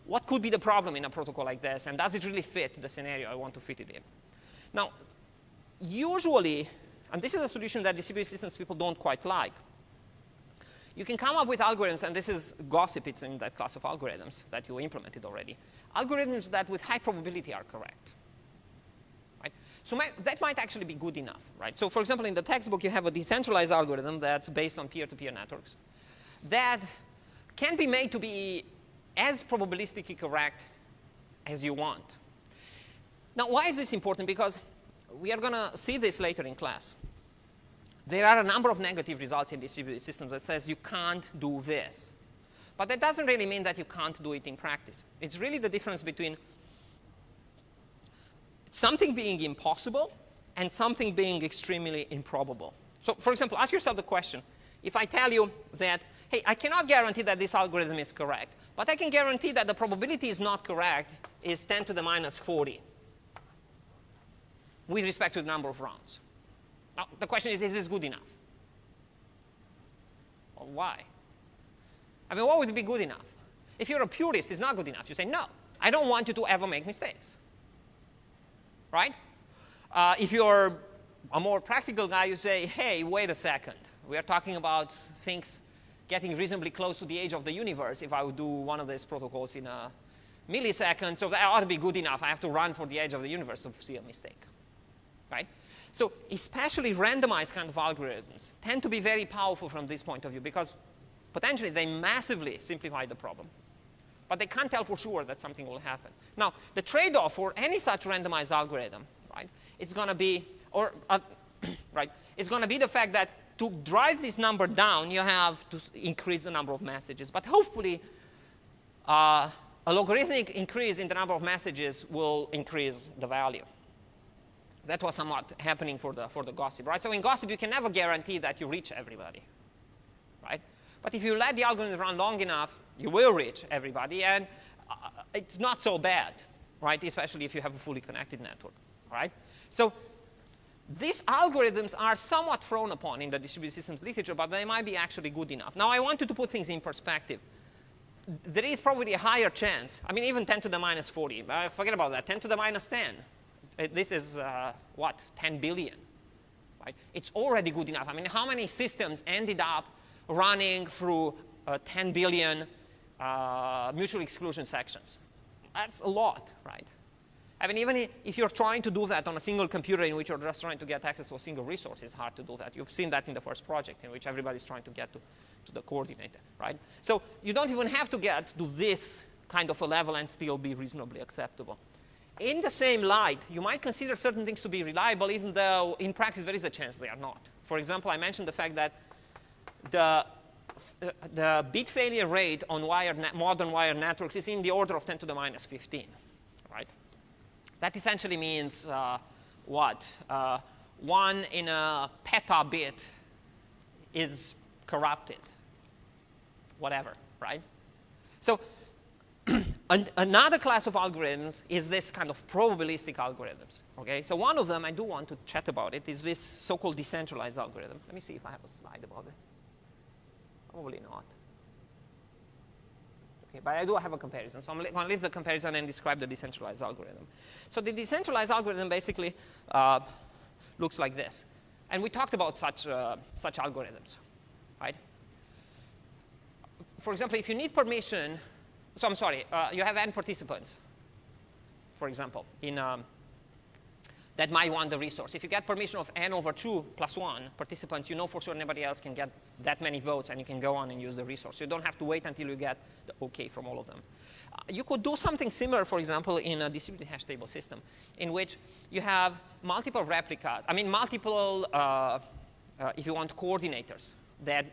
what could be the problem in a protocol like this, and does it really fit the scenario I want to fit it in? Now, usually, and this is a solution that distributed systems people don't quite like, you can come up with algorithms, and this is gossip. It's in that class of algorithms that you implemented already. Algorithms that with high probability are correct. So that might actually be good enough, right? So for example, in the textbook, you have a decentralized algorithm that's based on peer-to-peer networks that can be made to be as probabilistically correct as you want. Now, why is this important? Because we are going to see this later in class. There are a number of negative results in distributed systems that says you can't do this. But that doesn't really mean that you can't do it in practice. It's really the difference between something being impossible and something being extremely improbable. So for example, ask yourself the question, if I tell you that, hey, I cannot guarantee that this algorithm is correct, but I can guarantee that the probability is not correct is 10 to the minus 40 with respect to the number of rounds. Now, the question is this good enough? Well, why? I mean, what would be good enough? If you're a purist, it's not good enough. You say, no, I don't want you to ever make mistakes. Right? If you're a more practical guy, you say, hey, wait a second. We are talking about things getting reasonably close to the age of the universe. If I would do one of these protocols in a millisecond, so that ought to be good enough. I have to run for the edge of the universe to see a mistake. Right? So especially randomized kind of algorithms tend to be very powerful from this point of view because potentially they massively simplify the problem. But they can't tell for sure that something will happen. Now, the trade-off for any such randomized algorithm, right, it's going to be, right, it's going to be the fact that to drive this number down, you have to increase the number of messages. But hopefully, a logarithmic increase in the number of messages will increase the value. That was somewhat happening for the gossip, right? So in gossip, you can never guarantee that you reach everybody, right? But if you let the algorithm run long enough, you will reach everybody, and it's not so bad, right? Especially if you have a fully connected network, right? So these algorithms are somewhat frowned upon in the distributed systems literature, but they might be actually good enough. Now, I want you to put things in perspective. There is probably a higher chance. I mean, even 10 to the minus 40. Forget about that. 10 to the minus 10. This is, what, 10 billion, right? It's already good enough. I mean, how many systems ended up running through 10 billion mutual exclusion sections. That's a lot, right? I mean, even if you're trying to do that on a single computer in which you're just trying to get access to a single resource, it's hard to do that. You've seen that in the first project in which everybody's trying to get to the coordinator, right? So you don't even have to get to this kind of a level and still be reasonably acceptable. In the same light, you might consider certain things to be reliable, even though in practice there is a chance they are not. For example, I mentioned the fact that the bit failure rate on modern wired networks is in the order of 10 to the minus 15, right? That essentially means what? 1 in a petabit is corrupted, whatever, right? So another class of algorithms is this kind of probabilistic algorithms, okay? So one of them, I do want to chat about it, is this so-called decentralized algorithm. Let me see if I have a slide about this. Probably not. Okay, but I do have a comparison. So I'm going to leave the comparison and describe the decentralized algorithm. So the decentralized algorithm basically looks like this. And we talked about such algorithms, right? For example, if you need permission, so I'm sorry, you have n participants, for example, that might want the resource. If you get permission of n over 2 plus 1 participants, you know for sure nobody else can get that many votes, and you can go on and use the resource. You don't have to wait until you get the OK from all of them. You could do something similar, for example, in a distributed hash table system, in which you have multiple replicas, multiple, if you want, coordinators that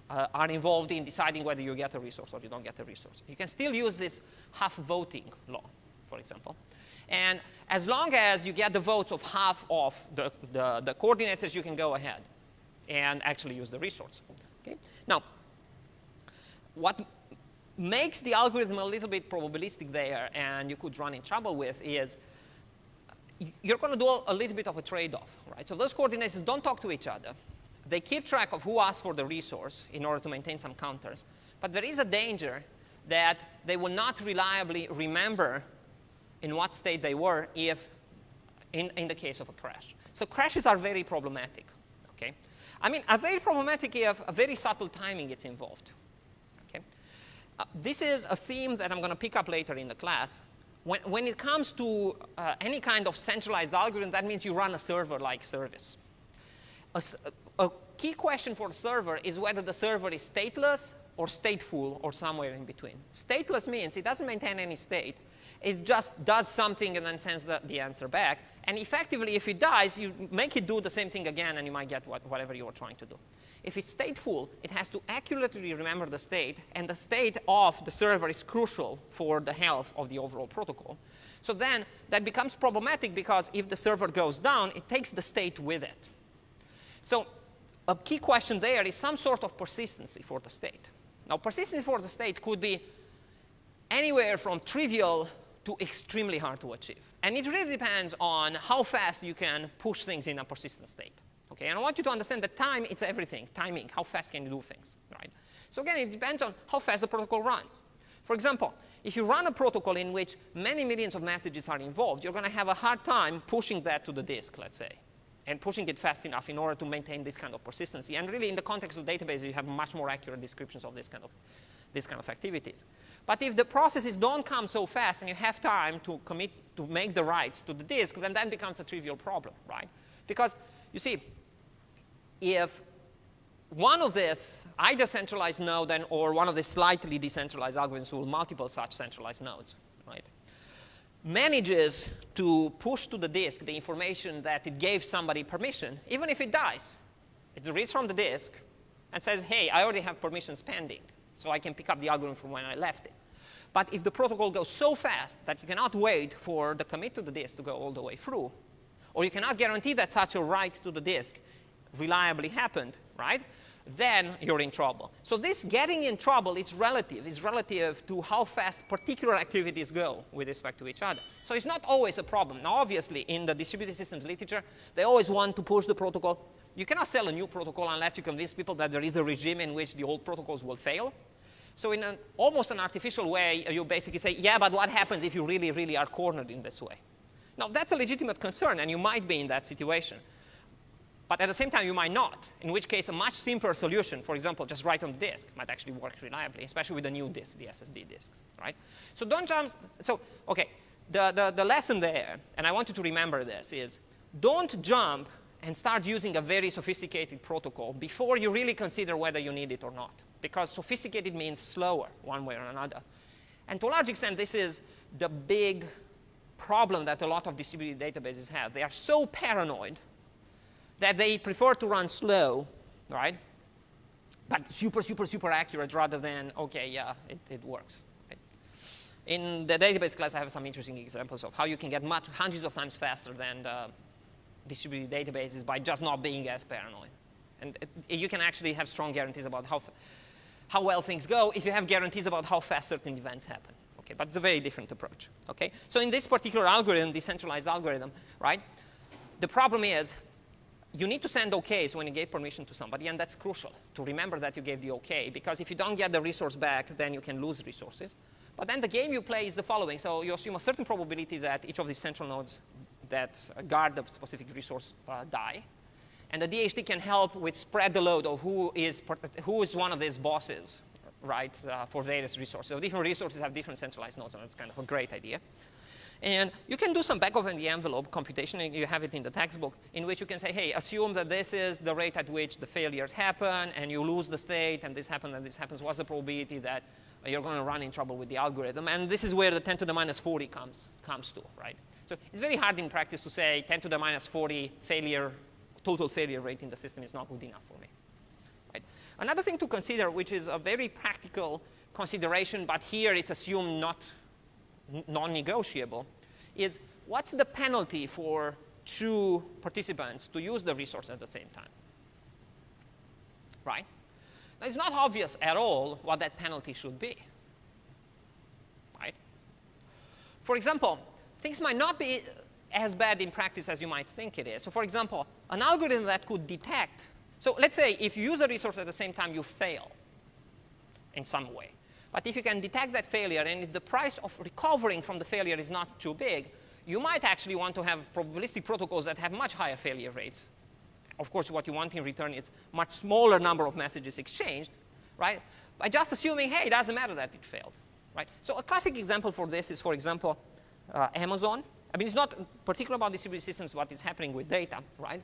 are involved in deciding whether you get a resource or you don't get a resource. You can still use this half voting law, for example. And as long as you get the votes of half of the coordinates, you can go ahead and actually use the resource. Okay? Now, what makes the algorithm a little bit probabilistic there, and you could run in trouble with, is you're going to do a little bit of a trade-off, right? So those coordinates don't talk to each other. They keep track of who asked for the resource in order to maintain some counters. But there is a danger that they will not reliably remember in what state they were if in the case of a crash. So crashes are very problematic, okay? Are very problematic if a very subtle timing gets involved, okay? This is a theme that I'm going to pick up later in the class. When it comes to any kind of centralized algorithm, that means you run a server-like service. A key question for the server is whether the server is stateless or stateful or somewhere in between. Stateless means it doesn't maintain any state. It just does something and then sends the answer back. And effectively, if it dies, you make it do the same thing again, and you might get whatever you were trying to do. If it's stateful, it has to accurately remember the state, and the state of the server is crucial for the health of the overall protocol. So then that becomes problematic because if the server goes down, it takes the state with it. So a key question there is some sort of persistency for the state. Now, persistency for the state could be anywhere from trivial to extremely hard to achieve. And it really depends on how fast you can push things in a persistent state. Okay? And I want you to understand that time is everything. Timing, how fast can you do things, right? So again, it depends on how fast the protocol runs. For example, if you run a protocol in which many millions of messages are involved, you're going to have a hard time pushing that to the disk, let's say, and pushing it fast enough in order to maintain this kind of persistency. And really, in the context of databases, you have much more accurate descriptions of this kind of activities. But if the processes don't come so fast and you have time to commit to make the writes to the disk, then that becomes a trivial problem, right? Because, you see, if one of this, either centralized node or one of the slightly decentralized algorithms with multiple such centralized nodes, right, manages to push to the disk the information that it gave somebody permission, even if it dies, it reads from the disk and says, hey, I already have permissions pending, so I can pick up the algorithm from when I left it. But if the protocol goes so fast that you cannot wait for the commit to the disk to go all the way through, or you cannot guarantee that such a write to the disk reliably happened, right, then you're in trouble. So this getting in trouble is relative to how fast particular activities go with respect to each other. So it's not always a problem. Now, obviously, in the distributed systems literature, they always want to push the protocol. You cannot sell a new protocol unless you convince people that there is a regime in which the old protocols will fail. So in almost an artificial way, you basically say, yeah, but what happens if you really, really are cornered in this way? Now, that's a legitimate concern, and you might be in that situation. But at the same time, you might not, in which case a much simpler solution, for example, just write on the disk, might actually work reliably, especially with the new disk, the SSD disks, right? So don't jump. So, OK, the lesson there, and I want you to remember this, is don't jump and start using a very sophisticated protocol before you really consider whether you need it or not, because sophisticated means slower one way or another. And to a large extent, this is the big problem that a lot of distributed databases have. They are so paranoid that they prefer to run slow, right? But super, super, super accurate rather than, OK, yeah, it works. Right? In the database class, I have some interesting examples of how you can get hundreds of times faster than the distributed databases by just not being as paranoid. And you can actually have strong guarantees about how well things go if you have guarantees about how fast certain events happen. Okay, but it's a very different approach. Okay? So in this particular algorithm, decentralized algorithm, right, the problem is you need to send OKs when you gave permission to somebody, and that's crucial to remember that you gave the OK, because if you don't get the resource back, then you can lose resources. But then the game you play is the following. So you assume a certain probability that each of these central nodes that guard the specific resource die. And the DHT can help with spread the load of who is one of these bosses, right, for various resources. So different resources have different centralized nodes, and that's kind of a great idea. And you can do some back-of-the-envelope computation, and you have it in the textbook, in which you can say, hey, assume that this is the rate at which the failures happen, and you lose the state, and this happens, and this happens. What's the probability that you're going to run in trouble with the algorithm? And this is where the 10 to the minus 40 comes to, right? So it's very hard in practice to say 10 to the minus 40 total failure rate in the system is not good enough for me. Right? Another thing to consider, which is a very practical consideration, but here it's assumed non-negotiable, is what's the penalty for two participants to use the resource at the same time? Right? Now, it's not obvious at all what that penalty should be. Right? For example, things might not be as bad in practice as you might think it is. So for example, an algorithm that could detect, so let's say if you use the resource at the same time, you fail in some way. But if you can detect that failure, and if the price of recovering from the failure is not too big, you might actually want to have probabilistic protocols that have much higher failure rates. Of course, what you want in return is much smaller number of messages exchanged, right? By just assuming, hey, it doesn't matter that it failed, right? So a classic example for this is, for example, Amazon. I mean, it's not particular about distributed systems what is happening with data, right?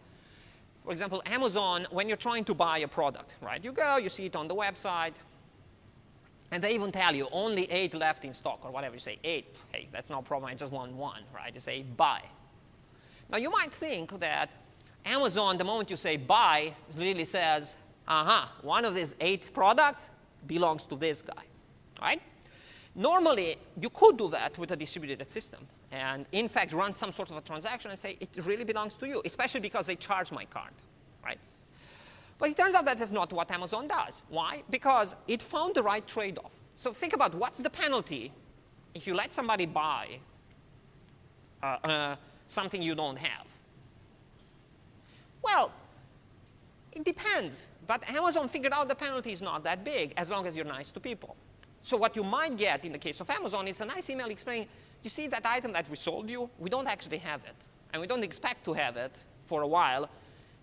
For example, Amazon, when you're trying to buy a product, right? You go, you see it on the website, and they even tell you only 8 left in stock or whatever. You say 8, hey, that's no problem, I just want 1, right? You say buy. Now, you might think that Amazon, the moment you say buy, really says, one of these 8 products belongs to this guy, right? Normally, you could do that with a distributed system and, in fact, run some sort of a transaction and say, it really belongs to you, especially because they charge my card, right? But it turns out that that's not what Amazon does. Why? Because it found the right trade-off. So think about what's the penalty if you let somebody buy something you don't have. Well, it depends. But Amazon figured out the penalty is not that big as long as you're nice to people. So what you might get in the case of Amazon is a nice email explaining, you see that item that we sold you? We don't actually have it. And we don't expect to have it for a while.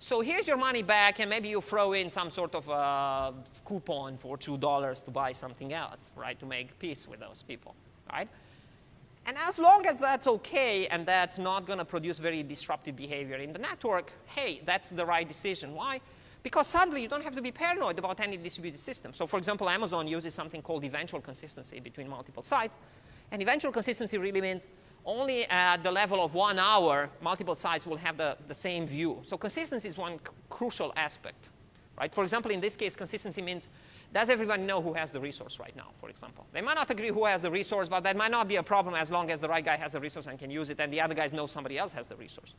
So here's your money back, and maybe you throw in some sort of a coupon for $2 to buy something else, right, to make peace with those people, right? And as long as that's OK and that's not going to produce very disruptive behavior in the network, hey, that's the right decision. Why? Because suddenly you don't have to be paranoid about any distributed system. So for example, Amazon uses something called eventual consistency between multiple sites. And eventual consistency really means only at the level of 1 hour, multiple sites will have the same view. So consistency is one crucial aspect, right? For example, in this case, consistency means, does everybody know who has the resource right now, for example? They might not agree who has the resource, but that might not be a problem as long as the right guy has the resource and can use it, and the other guys know somebody else has the resource.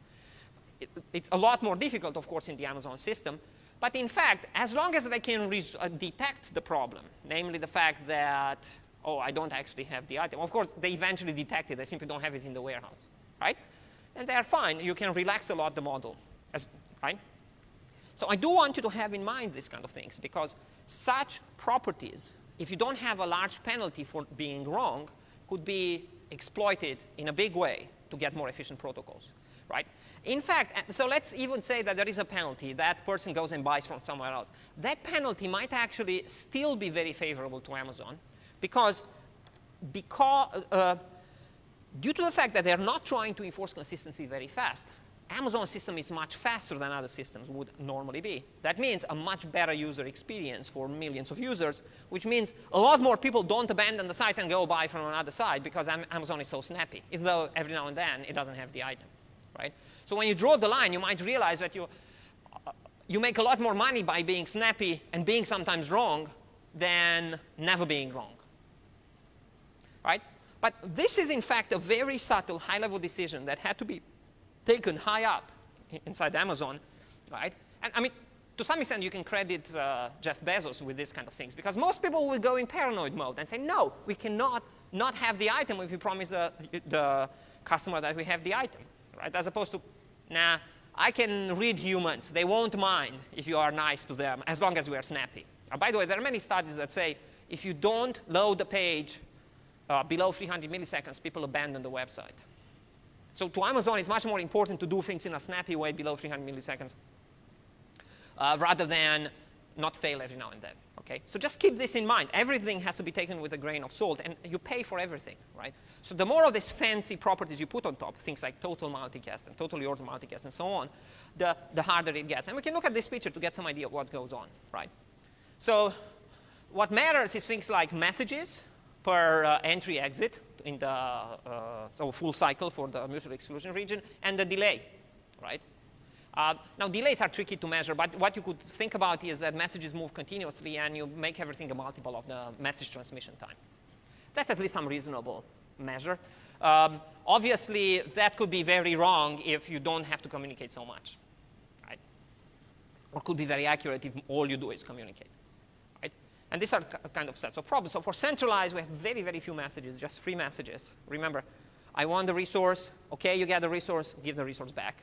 It's a lot more difficult, of course, in the Amazon system. But in fact, as long as they can detect the problem, namely the fact that, oh, I don't actually have the item. Of course, they eventually detect it. They simply don't have it in the warehouse, right? And they're fine. You can relax a lot the model, right? So I do want you to have in mind these kind of things, because such properties, if you don't have a large penalty for being wrong, could be exploited in a big way to get more efficient protocols, right? In fact, so let's even say that there is a penalty. That person goes and buys from somewhere else. That penalty might actually still be very favorable to Amazon because due to the fact that they're not trying to enforce consistency very fast, Amazon's system is much faster than other systems would normally be. That means a much better user experience for millions of users, which means a lot more people don't abandon the site and go buy from another site because Amazon is so snappy, even though every now and then it doesn't have the item, right? So when you draw the line, you might realize that you make a lot more money by being snappy and being sometimes wrong than never being wrong, right? But this is, in fact, a very subtle, high-level decision that had to be taken high up inside Amazon, right? And I mean, to some extent, you can credit Jeff Bezos with this kind of things, because most people will go in paranoid mode and say, no, we cannot not have the item if we promise the customer that we have the item, right? As opposed to, nah, I can read humans. They won't mind if you are nice to them, as long as we are snappy. By the way, there are many studies that say if you don't load the page below 300 milliseconds, people abandon the website. So to Amazon, it's much more important to do things in a snappy way below 300 milliseconds rather than not fail every now and then. Okay? So just keep this in mind. Everything has to be taken with a grain of salt, and you pay for everything, right? So the more of these fancy properties you put on top, things like total multicast and totally auto multicast and so on, the harder it gets. And we can look at this picture to get some idea of what goes on, right? So what matters is things like messages per entry-exit in the so full cycle for the mutual exclusion region, and the delay, right? Now, delays are tricky to measure, but what you could think about is that messages move continuously, and you make everything a multiple of the message transmission time. That's at least some reasonable measure. Obviously, that could be very wrong if you don't have to communicate so much, right? Or could be very accurate if all you do is communicate. And these are kind of sets of problems. So for centralized, we have very, very few messages, just 3 messages. Remember, I want the resource. OK, you get the resource. Give the resource back.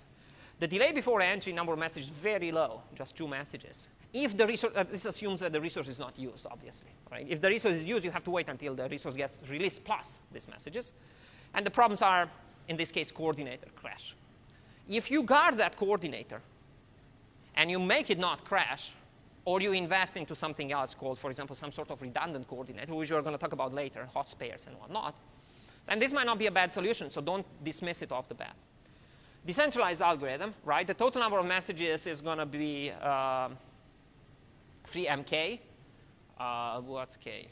The delay before entry number of messages is very low, just 2 messages. If the resource, this assumes that the resource is not used, obviously. Right? If the resource is used, you have to wait until the resource gets released plus these messages. And the problems are, in this case, coordinator crash. If you guard that coordinator and you make it not crash, or you invest into something else called, for example, some sort of redundant coordinator, which we're going to talk about later, hot spares and whatnot, then this might not be a bad solution, so don't dismiss it off the bat. Decentralized algorithm, right? The total number of messages is going to be 3mk. What's k?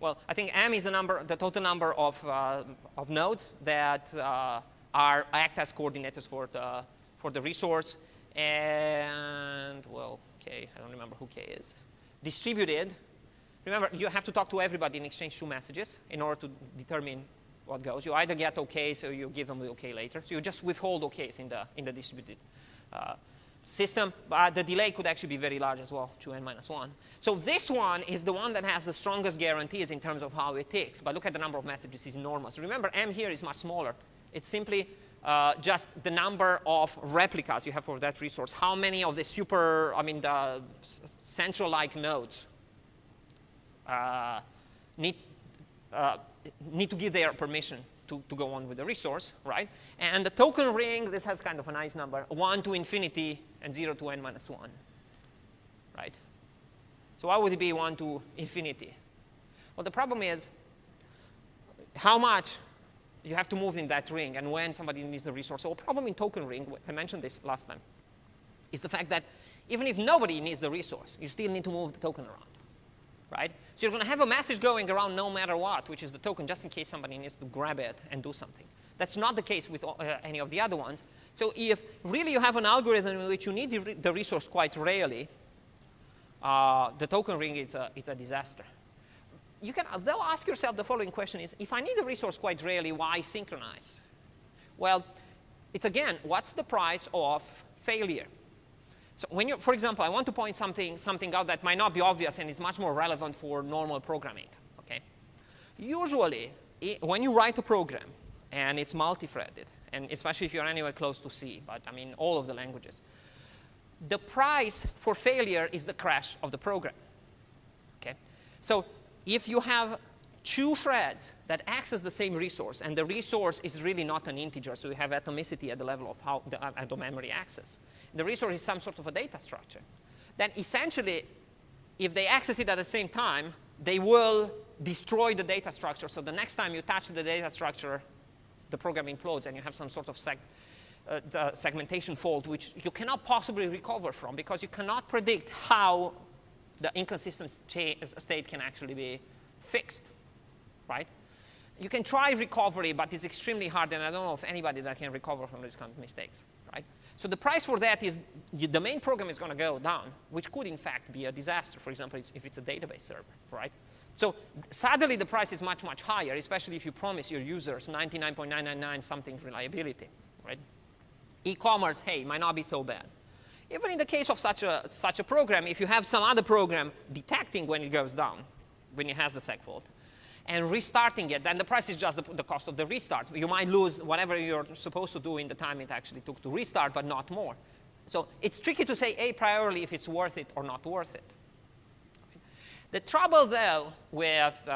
Well, I think m is the total number of nodes that act as coordinators for the resource. And, well, k, I don't remember who k is. Distributed. Remember, you have to talk to everybody and exchange 2 messages in order to determine what goes. You either get OKs or you give them the OK later. So you just withhold OKs in the distributed system. But the delay could actually be very large as well, 2n-1. So this one is the one that has the strongest guarantees in terms of how it ticks. But look at the number of messages. It's enormous. Remember, m here is much smaller. It's simply just the number of replicas you have for that resource. How many of the the central-like nodes need to give their permission to go on with the resource, right? And the token ring, this has kind of a nice number, 1 to infinity and 0 to n-1, right? So why would it be 1 to infinity? Well, the problem is how much you have to move in that ring and when somebody needs the resource. So a problem in token ring, I mentioned this last time, is the fact that even if nobody needs the resource, you still need to move the token around, right? So you're going to have a message going around no matter what, which is the token, just in case somebody needs to grab it and do something. That's not the case with any of the other ones. So if really you have an algorithm in which you need the resource quite rarely, the token ring is a disaster. You can, though, ask yourself the following question is, if I need a resource quite rarely, why synchronize? Well, it's again, what's the price of failure? So when you, for example, I want to point something out that might not be obvious and is much more relevant for normal programming, okay? Usually, when you write a program and it's multi-threaded, and especially if you're anywhere close to C, but I mean all of the languages, the price for failure is the crash of the program, okay? So if you have two threads that access the same resource, and the resource is really not an integer, so you have atomicity at the level of how the memory access. The resource is some sort of a data structure. Then essentially, if they access it at the same time, they will destroy the data structure. So the next time you touch the data structure, the program implodes, and you have some sort of the segmentation fault, which you cannot possibly recover from, because you cannot predict how the inconsistent state can actually be fixed, right? You can try recovery, but it's extremely hard, and I don't know of anybody that can recover from these kind of mistakes, right? So the price for that is the main program is going to go down, which could, in fact, be a disaster, for example, if it's a database server, right? So suddenly the price is much, much higher, especially if you promise your users 99.999 something reliability, right? E-commerce, hey, might not be so bad. Even in the case of such a program, if you have some other program detecting when it goes down, when it has the seg fault, and restarting it, then the price is just the cost of the restart. You might lose whatever you're supposed to do in the time it actually took to restart, but not more. So it's tricky to say a priori if it's worth it or not worth it. The trouble, though, with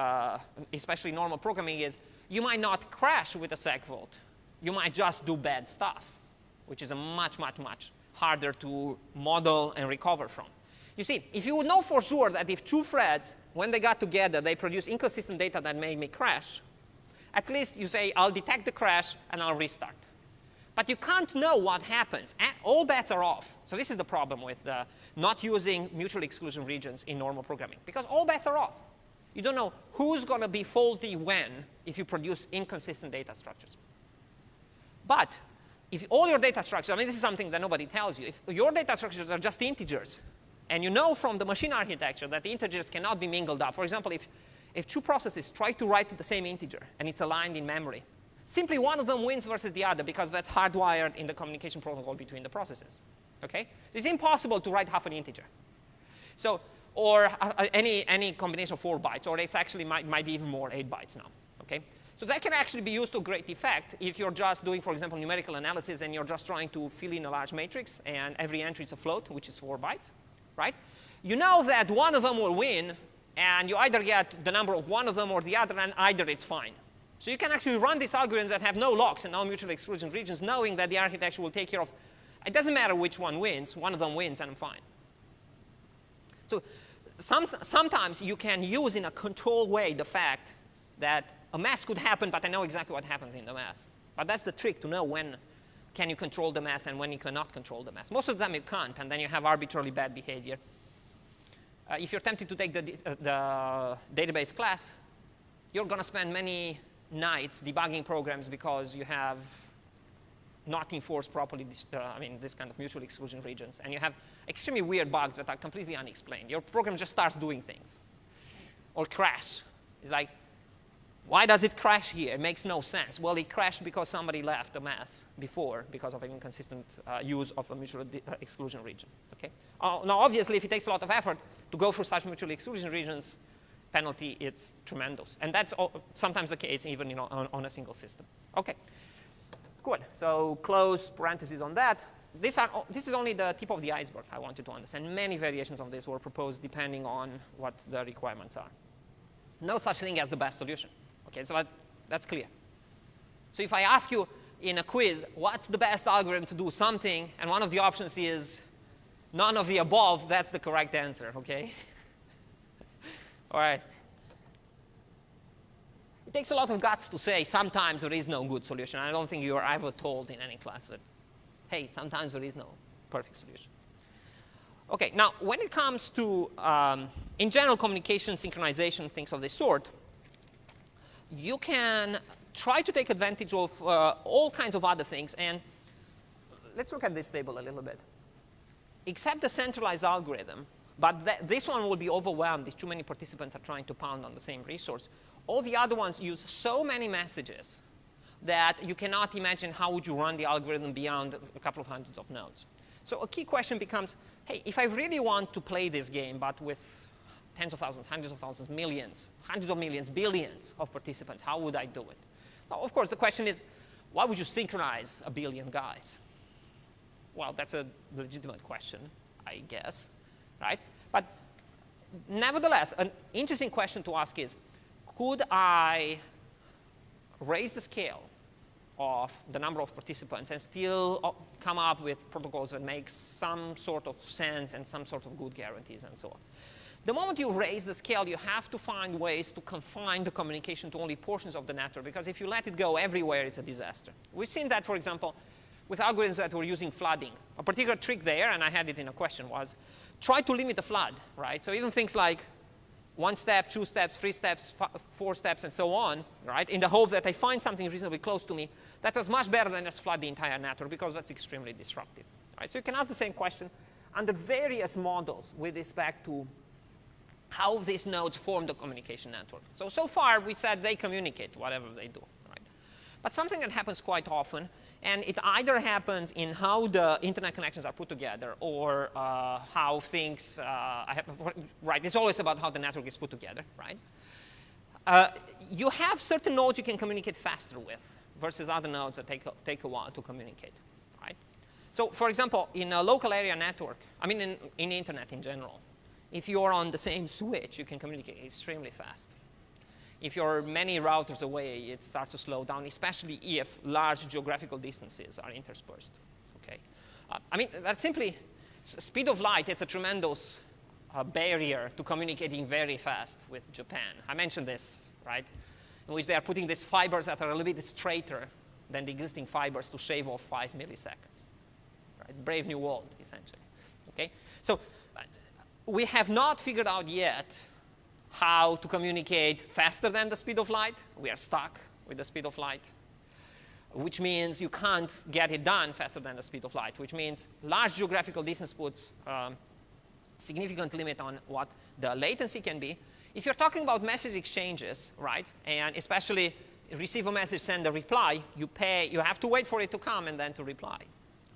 especially normal programming is you might not crash with a seg fault. You might just do bad stuff, which is a much, much, much harder to model and recover from. You see, if you would know for sure that if two threads, when they got together, they produce inconsistent data that may crash, at least you say, I'll detect the crash and I'll restart. But you can't know what happens. All bets are off. So this is the problem with not using mutual exclusion regions in normal programming, because all bets are off. You don't know who's going to be faulty when if you produce inconsistent data structures. But if all your data structures, I mean, this is something that nobody tells you. If your data structures are just integers, and you know from the machine architecture that the integers cannot be mingled up. For example, if two processes try to write the same integer, and it's aligned in memory, simply one of them wins versus the other, because that's hardwired in the communication protocol between the processes. Okay? It's impossible to write half an integer. So, or any combination of 4 bytes, or it's actually might be even more, 8 bytes now. Okay? So that can actually be used to great effect if you're just doing, for example, numerical analysis, and you're just trying to fill in a large matrix, and every entry is a float, which is 4 bytes. Right? You know that one of them will win, and you either get the number of one of them or the other, and either it's fine. So you can actually run these algorithms that have no locks and no mutual exclusion regions, knowing that the architecture will take care of, it doesn't matter which one wins, one of them wins, and I'm fine. So sometimes you can use in a controlled way the fact that a mess could happen, but I know exactly what happens in the mess. But that's the trick, to know when can you control the mess and when you cannot control the mess. Most of the time you can't, and then you have arbitrarily bad behavior. If you're tempted to take the database class, you're going to spend many nights debugging programs because you have not enforced properly this kind of mutual exclusion regions, and you have extremely weird bugs that are completely unexplained. Your program just starts doing things, or crash. It's like, why does it crash here? It makes no sense. Well, it crashed because somebody left a mess before because of an inconsistent use of a mutual exclusion region. Okay? Now, obviously, if it takes a lot of effort to go through such mutual exclusion regions, penalty, it's tremendous. And that's sometimes the case even on a single system. Okay, good. So close parentheses on that. This is only the tip of the iceberg I wanted to understand. Many variations of this were proposed depending on what the requirements are. No such thing as the best solution. Okay, so that's clear. So if I ask you in a quiz, what's the best algorithm to do something, and one of the options is none of the above, that's the correct answer, okay? All right. It takes a lot of guts to say sometimes there is no good solution. I don't think you are ever told in any class that, hey, sometimes there is no perfect solution. Okay, now when it comes to, in general, communication, synchronization, things of this sort, you can try to take advantage of all kinds of other things. And let's look at this table a little bit. Except the centralized algorithm, but this one will be overwhelmed if too many participants are trying to pound on the same resource. All the other ones use so many messages that you cannot imagine how would you run the algorithm beyond a couple of hundreds of nodes. So a key question becomes, hey, if I really want to play this game, but with tens of thousands, hundreds of thousands, millions, hundreds of millions, billions of participants, how would I do it? Now, of course, the question is, why would you synchronize a billion guys? Well, that's a legitimate question, I guess, right? But nevertheless, an interesting question to ask is, could I raise the scale of the number of participants and still come up with protocols that make some sort of sense and some sort of good guarantees and so on. The moment you raise the scale, you have to find ways to confine the communication to only portions of the network, because if you let it go everywhere, it's a disaster. We've seen that, for example, with algorithms that were using flooding. A particular trick there, and I had it in a question, was try to limit the flood, right? So even things like 1 step, 2 steps, 3 steps, 4 steps, and so on, right? In the hope that I find something reasonably close to me, that was much better than just flood the entire network, because that's extremely disruptive, right? So you can ask the same question under various models with respect to how these nodes form the communication network. So far we said they communicate whatever they do, right? But something that happens quite often, and it either happens in how the internet connections are put together or how things right? It's always about how the network is put together, right? You have certain nodes you can communicate faster with versus other nodes that take a while to communicate, right? So for example, in a local area network, I mean in internet in general, if you're on the same switch, you can communicate extremely fast. If you're many routers away, it starts to slow down, especially if large geographical distances are interspersed. Okay, I mean, that's simply speed of light. It's a tremendous barrier to communicating very fast with Japan. I mentioned this, right, in which they are putting these fibers that are a little bit straighter than the existing fibers to shave off 5 milliseconds. Right? Brave new world, essentially. Okay, so we have not figured out yet how to communicate faster than the speed of light. We are stuck with the speed of light, which means you can't get it done faster than the speed of light, which means large geographical distance puts significant limit on what the latency can be. If you're talking about message exchanges, right, and especially receive a message, send a reply, you have to wait for it to come and then to reply,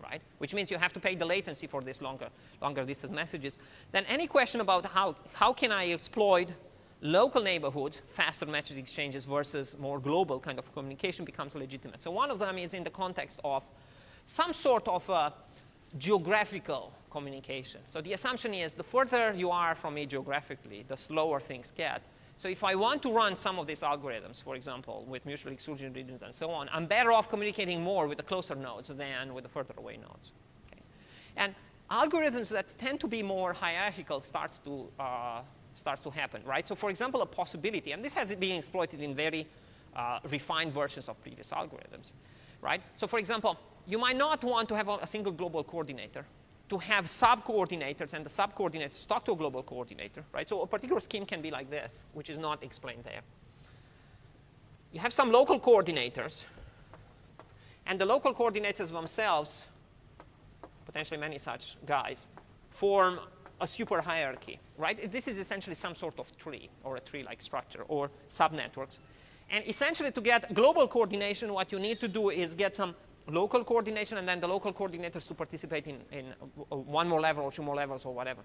right? Which means you have to pay the latency for these longer distance messages. Then any question about how can I exploit local neighborhoods, faster message exchanges versus more global kind of communication becomes legitimate. So one of them is in the context of some sort of geographical communication. So the assumption is the further you are from me geographically, the slower things get. So if I want to run some of these algorithms, for example, with mutually exclusion regions and so on, I'm better off communicating more with the closer nodes than with the further away nodes. Okay? And algorithms that tend to be more hierarchical starts to happen, right? So for example, a possibility, and this has been exploited in very refined versions of previous algorithms, right? So for example, you might not want to have a single global coordinator, to have sub-coordinators, and the sub-coordinators talk to a global coordinator, right? So a particular scheme can be like this, which is not explained there. You have some local coordinators, and the local coordinators themselves, potentially many such guys, form a super hierarchy, right? This is essentially some sort of tree, or a tree-like structure, or subnetworks. And essentially to get global coordination, what you need to do is get some local coordination, and then the local coordinators to participate in one more level or 2 more levels or whatever.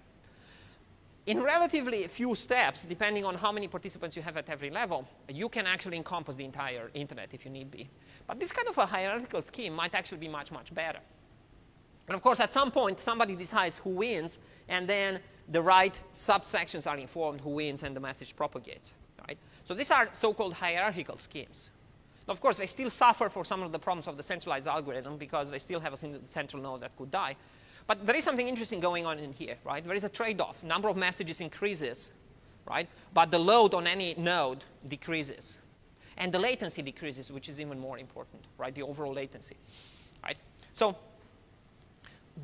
In relatively few steps, depending on how many participants you have at every level, you can actually encompass the entire internet if you need be. But this kind of a hierarchical scheme might actually be much, much better. And of course, at some point, somebody decides who wins, and then the right subsections are informed who wins, and the message propagates. Right? So these are so-called hierarchical schemes. Of course, they still suffer for some of the problems of the centralized algorithm because they still have a central node that could die. But there is something interesting going on in here, right? There is a trade-off. Number of messages increases, right? But the load on any node decreases. And the latency decreases, which is even more important, right? The overall latency, right? So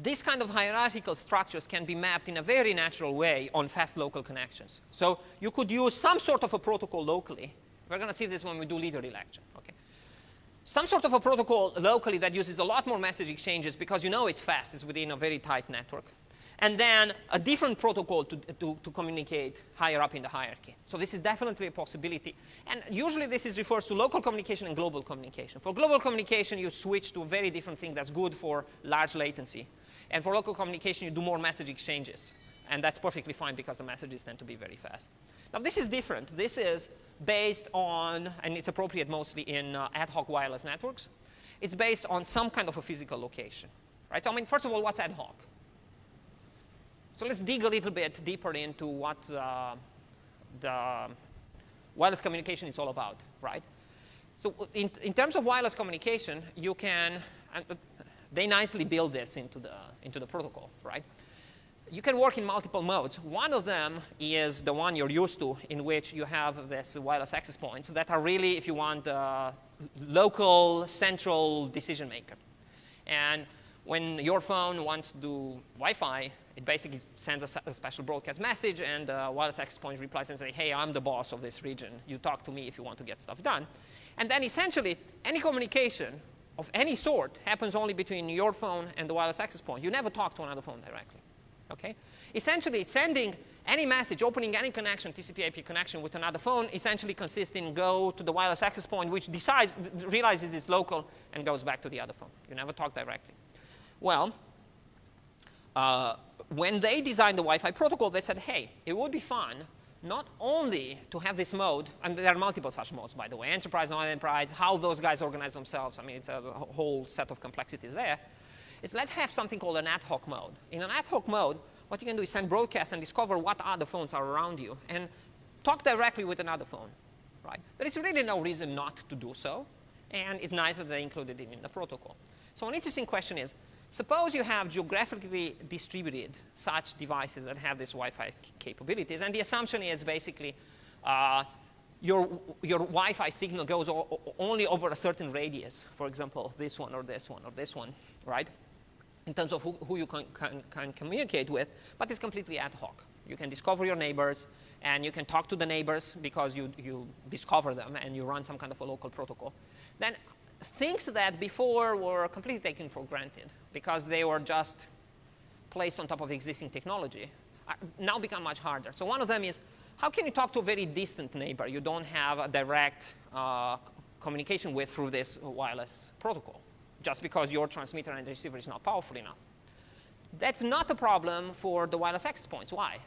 these kind of hierarchical structures can be mapped in a very natural way on fast local connections. So you could use some sort of a protocol locally. We're going to see this when we do leader election. Okay? Some sort of a protocol locally that uses a lot more message exchanges because you know it's fast, it's within a very tight network. And then a different protocol to communicate higher up in the hierarchy. So this is definitely a possibility. And usually this is refers to local communication and global communication. For global communication, you switch to a very different thing that's good for large latency. And for local communication, you do more message exchanges. And that's perfectly fine because the messages tend to be very fast. Now this is different. This is based on, and it's appropriate mostly in ad hoc wireless networks. It's based on some kind of a physical location. Right? So I mean, first of all, what's ad hoc? So let's dig a little bit deeper into what the wireless communication is all about, right? So in terms of wireless communication, you can, and they nicely build this into the protocol, right? You can work in multiple modes. One of them is the one you're used to, in which you have this wireless access points that are really, if you want, local, central decision maker. And when your phone wants to do Wi-Fi, it basically sends a special broadcast message, and the wireless access point replies and says, hey, I'm the boss of this region. You talk to me if you want to get stuff done. And then essentially, any communication of any sort happens only between your phone and the wireless access point. You never talk to another phone directly. Okay? Essentially, sending any message, opening any connection, TCP/IP connection with another phone, essentially consists in go to the wireless access point, which realizes it's local and goes back to the other phone. You never talk directly. Well, when they designed the Wi-Fi protocol, they said, hey, it would be fun not only to have this mode, and there are multiple such modes, by the way, enterprise, non-enterprise, how those guys organize themselves. I mean, it's a whole set of complexities there. Is let's have something called an ad hoc mode. In an ad hoc mode, what you can do is send broadcasts and discover what other phones are around you and talk directly with another phone, right? There is really no reason not to do so, and it's nice that they included it in the protocol. So an interesting question is, suppose you have geographically distributed such devices that have this Wi-Fi capabilities, and the assumption is basically your Wi-Fi signal goes only over a certain radius, for example, this one or this one or this one, right? In terms of who you can communicate with, but it's completely ad hoc. You can discover your neighbors, and you can talk to the neighbors because you discover them, and you run some kind of a local protocol. Then things that before were completely taken for granted because they were just placed on top of existing technology now become much harder. So one of them is, how can you talk to a very distant neighbor you don't have a direct communication with through this wireless protocol, just because your transmitter and receiver is not powerful enough? That's not a problem for the wireless access points. Why?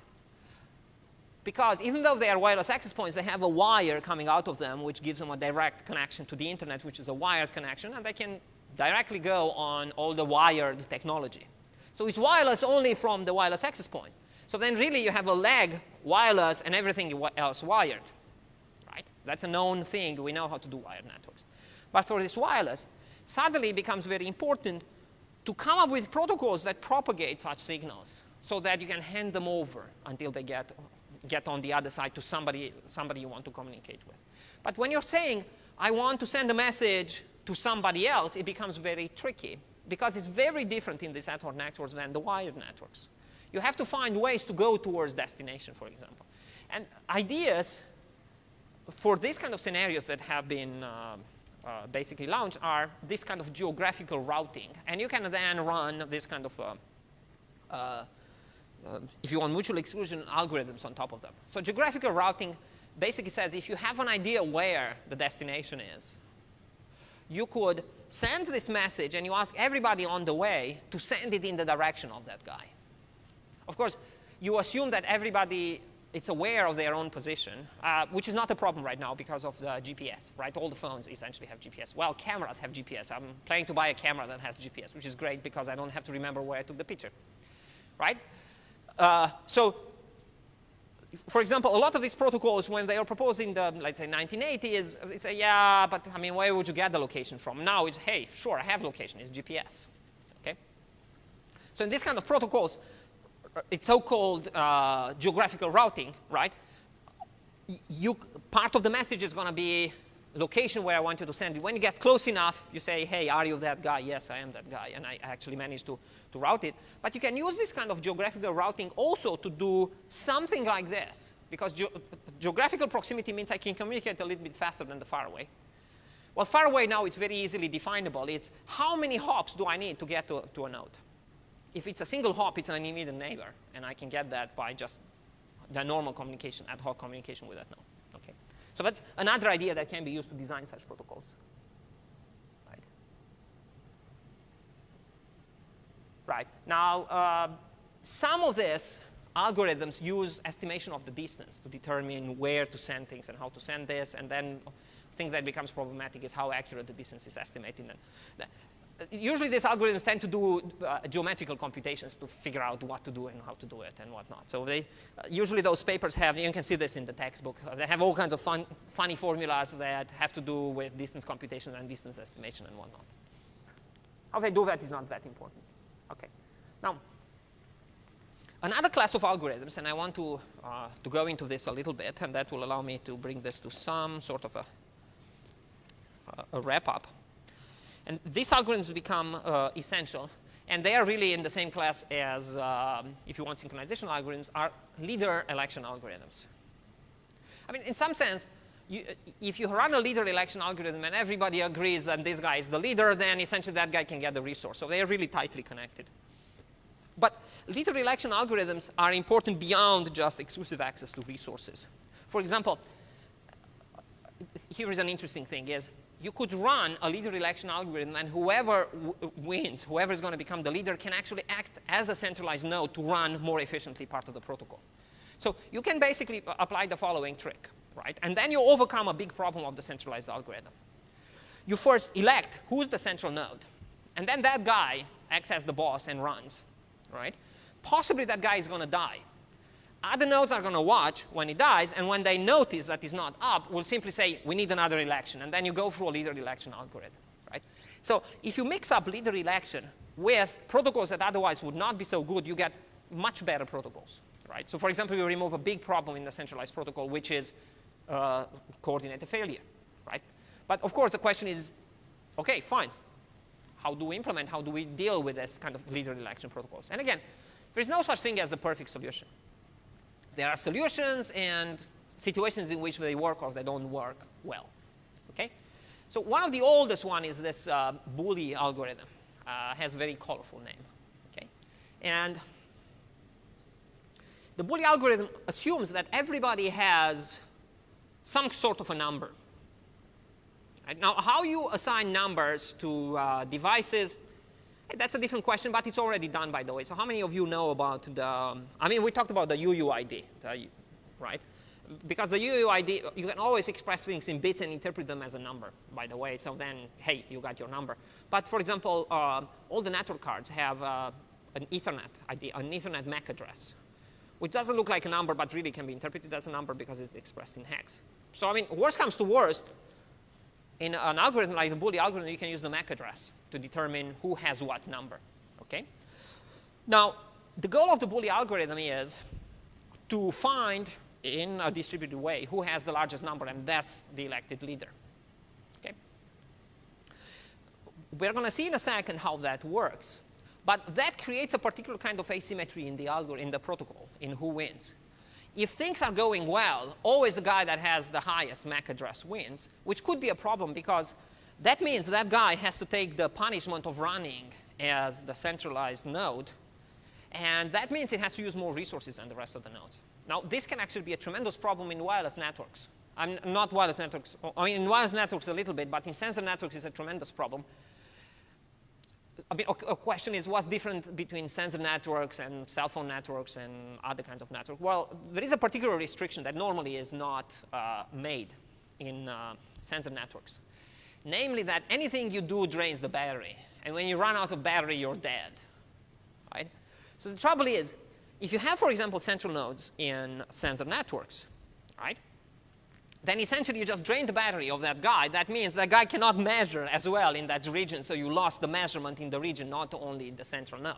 Because even though they are wireless access points, they have a wire coming out of them, which gives them a direct connection to the internet, which is a wired connection, and they can directly go on all the wired technology. So it's wireless only from the wireless access point. So then really you have a leg wireless and everything else wired, right? That's a known thing. We know how to do wired networks. But for this wireless, suddenly it becomes very important to come up with protocols that propagate such signals so that you can hand them over until they get on the other side to somebody you want to communicate with. But when you're saying, I want to send a message to somebody else, it becomes very tricky because it's very different in these ad hoc networks than the wired networks. You have to find ways to go towards destination, for example. And ideas for these kind of scenarios that have been basically launched are this kind of geographical routing. And you can then run this kind of if you want mutual exclusion algorithms on top of them. So geographical routing basically says if you have an idea where the destination is, you could send this message and you ask everybody on the way to send it in the direction of that guy. Of course, you assume that everybody is aware of their own position, which is not a problem right now because of the GPS, right? All the phones essentially have GPS. Well, cameras have GPS. I'm planning to buy a camera that has GPS, which is great because I don't have to remember where I took the picture, right? So, for example, a lot of these protocols, when they were proposed in the, let's say, 1980s, they say, yeah, but I mean, where would you get the location from? Now it's, hey, sure, I have location. It's GPS. Okay? So in this kind of protocols, it's so-called geographical routing, right? Part of the message is going to be location where I want you to send it. When you get close enough, you say, hey, are you that guy? Yes, I am that guy. And I actually managed to route it. But you can use this kind of geographical routing also to do something like this. Because geographical proximity means I can communicate a little bit faster than the far away. Well, far away now, it's very easily definable. It's how many hops do I need to get to a node? If it's a single hop, it's an immediate neighbor. And I can get that by just the normal communication, ad hoc communication with that node. Okay? So that's another idea that can be used to design such protocols. Right? Right. Now, some of these algorithms use estimation of the distance to determine where to send things and how to send this. And then thing that becomes problematic is how accurate the distance is estimated. usually these algorithms tend to do geometrical computations to figure out what to do and how to do it and whatnot. So they, usually those papers have, you can see this in the textbook, they have all kinds of funny formulas that have to do with distance computation and distance estimation and whatnot. How they do that is not that important. Okay. Now, another class of algorithms, and I want to go into this a little bit, and that will allow me to bring this to some sort of a wrap-up. And these algorithms become essential, and they are really in the same class as, if you want synchronization algorithms, are leader election algorithms. I mean, in some sense, if you run a leader election algorithm and everybody agrees that this guy is the leader, then essentially that guy can get the resource. So they are really tightly connected. But leader election algorithms are important beyond just exclusive access to resources. For example, here is an interesting thing is, you could run a leader election algorithm, and whoever wins, whoever is going to become the leader, can actually act as a centralized node to run more efficiently part of the protocol. So you can basically apply the following trick, right? And then you overcome a big problem of the centralized algorithm. You first elect who's the central node, and then that guy acts as the boss and runs, right? Possibly that guy is going to die. Other nodes are going to watch when he dies, and when they notice that he's not up, will simply say, we need another election, and then you go through a leader election algorithm, right? So if you mix up leader election with protocols that otherwise would not be so good, you get much better protocols, right? So for example, you remove a big problem in the centralized protocol, which is coordinated failure, right? But of course, the question is, OK, fine. How do we implement, how do we deal with this kind of leader election protocols? And again, there's no such thing as a perfect solution. There are solutions and situations in which they work or they don't work well. Okay? So one of the oldest one is this Bully algorithm. Has a very colorful name. Okay? And the Bully algorithm assumes that everybody has some sort of a number. Right? Now, how you assign numbers to devices, that's a different question, but it's already done, by the way. So how many of you know about the, I mean, we talked about the UUID, right? Because the UUID, you can always express things in bits and interpret them as a number, by the way. So then, hey, you got your number. But for example, all the network cards have an Ethernet ID, an Ethernet MAC address, which doesn't look like a number, but really can be interpreted as a number because it's expressed in hex. So I mean, worst comes to worst, in an algorithm like the Bully algorithm, you can use the MAC address to determine who has what number. Okay? Now, the goal of the Bully algorithm is to find, in a distributed way, who has the largest number, and that's the elected leader. Okay? We're going to see in a second how that works. But that creates a particular kind of asymmetry in the protocol, in who wins. If things are going well, always the guy that has the highest MAC address wins, which could be a problem because that means that guy has to take the punishment of running as the centralized node. And that means it has to use more resources than the rest of the nodes. Now, this can actually be a tremendous problem in wireless networks. Not wireless networks. I mean, in wireless networks a little bit, but in sensor networks it's a tremendous problem. I mean, a question is, what's different between sensor networks and cell phone networks and other kinds of networks? Well, there is a particular restriction that normally is not made in sensor networks. Namely that anything you do drains the battery. And when you run out of battery, you're dead. Right? So the trouble is, if you have, for example, central nodes in sensor networks, right, then essentially you just drain the battery of that guy. That means that guy cannot measure as well in that region, so you lost the measurement in the region, not only the central node.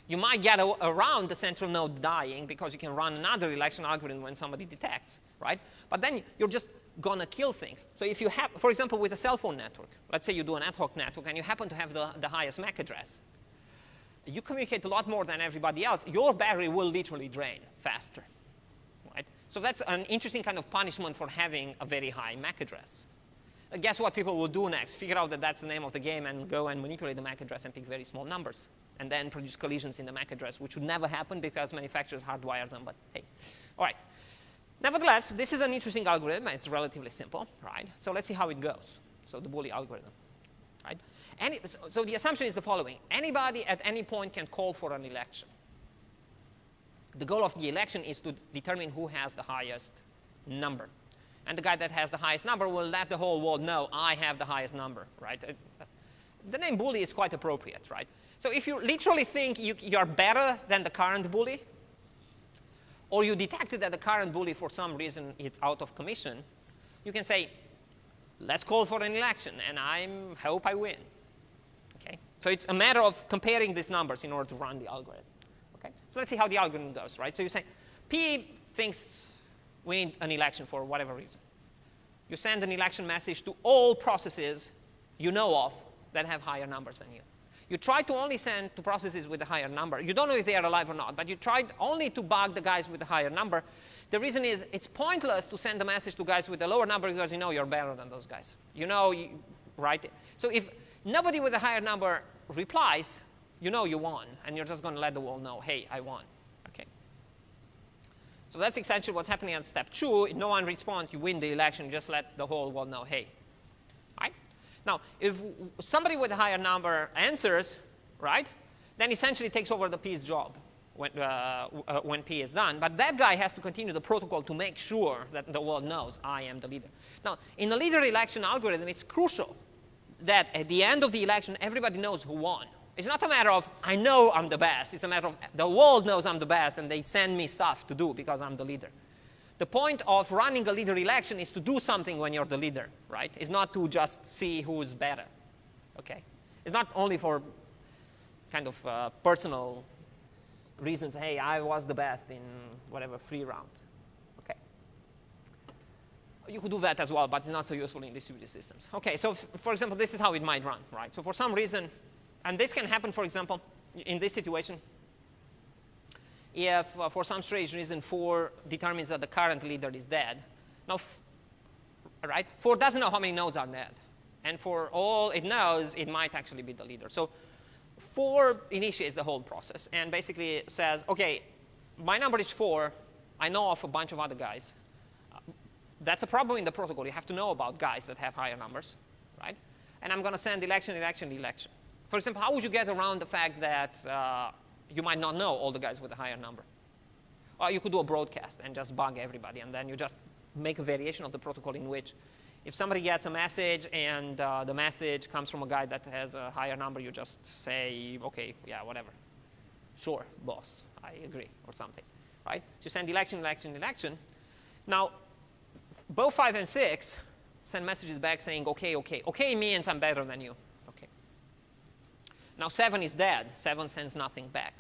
You might get around the central node dying because you can run another election algorithm when somebody detects, right? But then you're just going to kill things. So if you have, for example, with a cell phone network, let's say you do an ad hoc network and you happen to have the highest MAC address, you communicate a lot more than everybody else. Your battery will literally drain faster. Right? So that's an interesting kind of punishment for having a very high MAC address. Guess what people will do next? Figure out that that's the name of the game and go and manipulate the MAC address and pick very small numbers and then produce collisions in the MAC address, which would never happen because manufacturers hardwire them, but hey. All right. Nevertheless, this is an interesting algorithm. It's relatively simple, right? So let's see how it goes. So the Bully algorithm, right? So the assumption is the following. Anybody at any point can call for an election. The goal of the election is to determine who has the highest number. And the guy that has the highest number will let the whole world know, I have the highest number, right? the name bully is quite appropriate, right? So if you literally think you're better than the current bully, or you detected that the current bully for some reason it's out of commission, you can say, let's call for an election, and I hope I win. Okay? So it's a matter of comparing these numbers in order to run the algorithm. Okay? So let's see how the algorithm goes, right? So you say, P thinks we need an election for whatever reason. You send an election message to all processes you know of that have higher numbers than you. You try to only send to processes with a higher number. You don't know if they are alive or not, but you tried only to bug the guys with a higher number. The reason is it's pointless to send a message to guys with a lower number because you know you're better than those guys. You know, right? So if nobody with a higher number replies, you know you won, and you're just going to let the world know, hey, I won. Okay. So that's essentially what's happening at step 2. If no one responds, you win the election. You just let the whole world know, hey. Right? Now, if somebody with a higher number answers, right, then essentially takes over the P's job when P is done. But that guy has to continue the protocol to make sure that the world knows I am the leader. Now, in the leader election algorithm, it's crucial that at the end of the election, everybody knows who won. It's not a matter of, I know I'm the best. It's a matter of the world knows I'm the best, and they send me stuff to do because I'm the leader. The point of running a leader election is to do something when you're the leader, right? It's not to just see who's better, okay? It's not only for kind of personal reasons, hey, I was the best in whatever 3 rounds, okay? You could do that as well, but it's not so useful in distributed systems. Okay, so for example, this is how it might run, right? So for some reason, and this can happen, for example, in this situation, if for some strange reason 4 determines that the current leader is dead. Now, right, 4 doesn't know how many nodes are dead. And for all it knows, it might actually be the leader. So 4 initiates the whole process and basically says, OK, my number is 4. I know of a bunch of other guys. That's a problem in the protocol. You have to know about guys that have higher numbers, right? And I'm going to send election, election, election. For example, how would you get around the fact that you might not know all the guys with a higher number? Or you could do a broadcast and just bug everybody, and then you just make a variation of the protocol in which if somebody gets a message and the message comes from a guy that has a higher number, you just say, OK, yeah, whatever. Sure, boss, I agree, or something, right? So you send election, election, election. Now, both 5 and 6 send messages back saying, OK, OK. OK means I'm better than you. Now 7 is dead. 7 sends nothing back.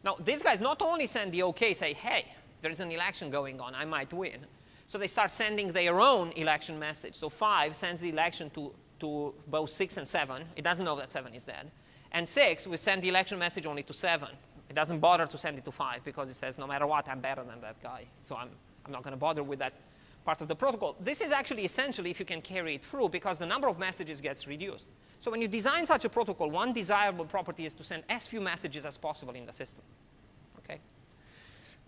Now these guys not only send the OK, say, hey, there's an election going on, I might win. So they start sending their own election message. So 5 sends the election to both 6 and 7. It doesn't know that 7 is dead. And 6 will send the election message only to 7. It doesn't bother to send it to 5 because it says, no matter what, I'm better than that guy. So I'm not going to bother with that part of the protocol. This is actually essentially if you can carry it through because the number of messages gets reduced. So when you design such a protocol, one desirable property is to send as few messages as possible in the system. Okay?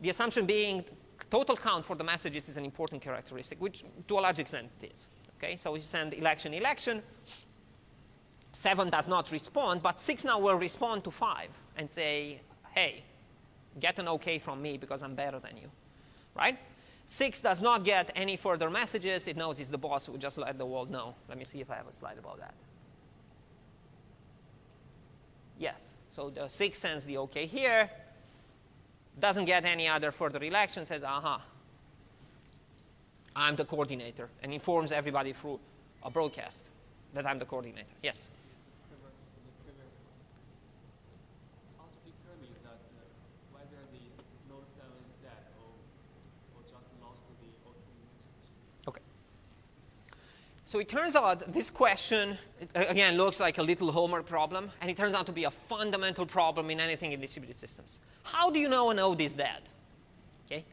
The assumption being total count for the messages is an important characteristic, which to a large extent it is. Okay? So we send election, election. 7 does not respond, but 6 now will respond to 5 and say, hey, get an OK from me because I'm better than you. Right? 6 does not get any further messages. It knows it's the boss. We just let the world know. Let me see if I have a slide about that. Yes, so the 6 sends the OK here, doesn't get any other further election, says, aha, I'm the coordinator, and informs everybody through a broadcast that I'm the coordinator. Yes? The previous one. How to determine that whether the node 7 is dead or just lost the OK message? OK. So it turns out this question, again, looks like a little homework problem, and it turns out to be a fundamental problem in anything in distributed systems. How do you know a node is dead? Okay?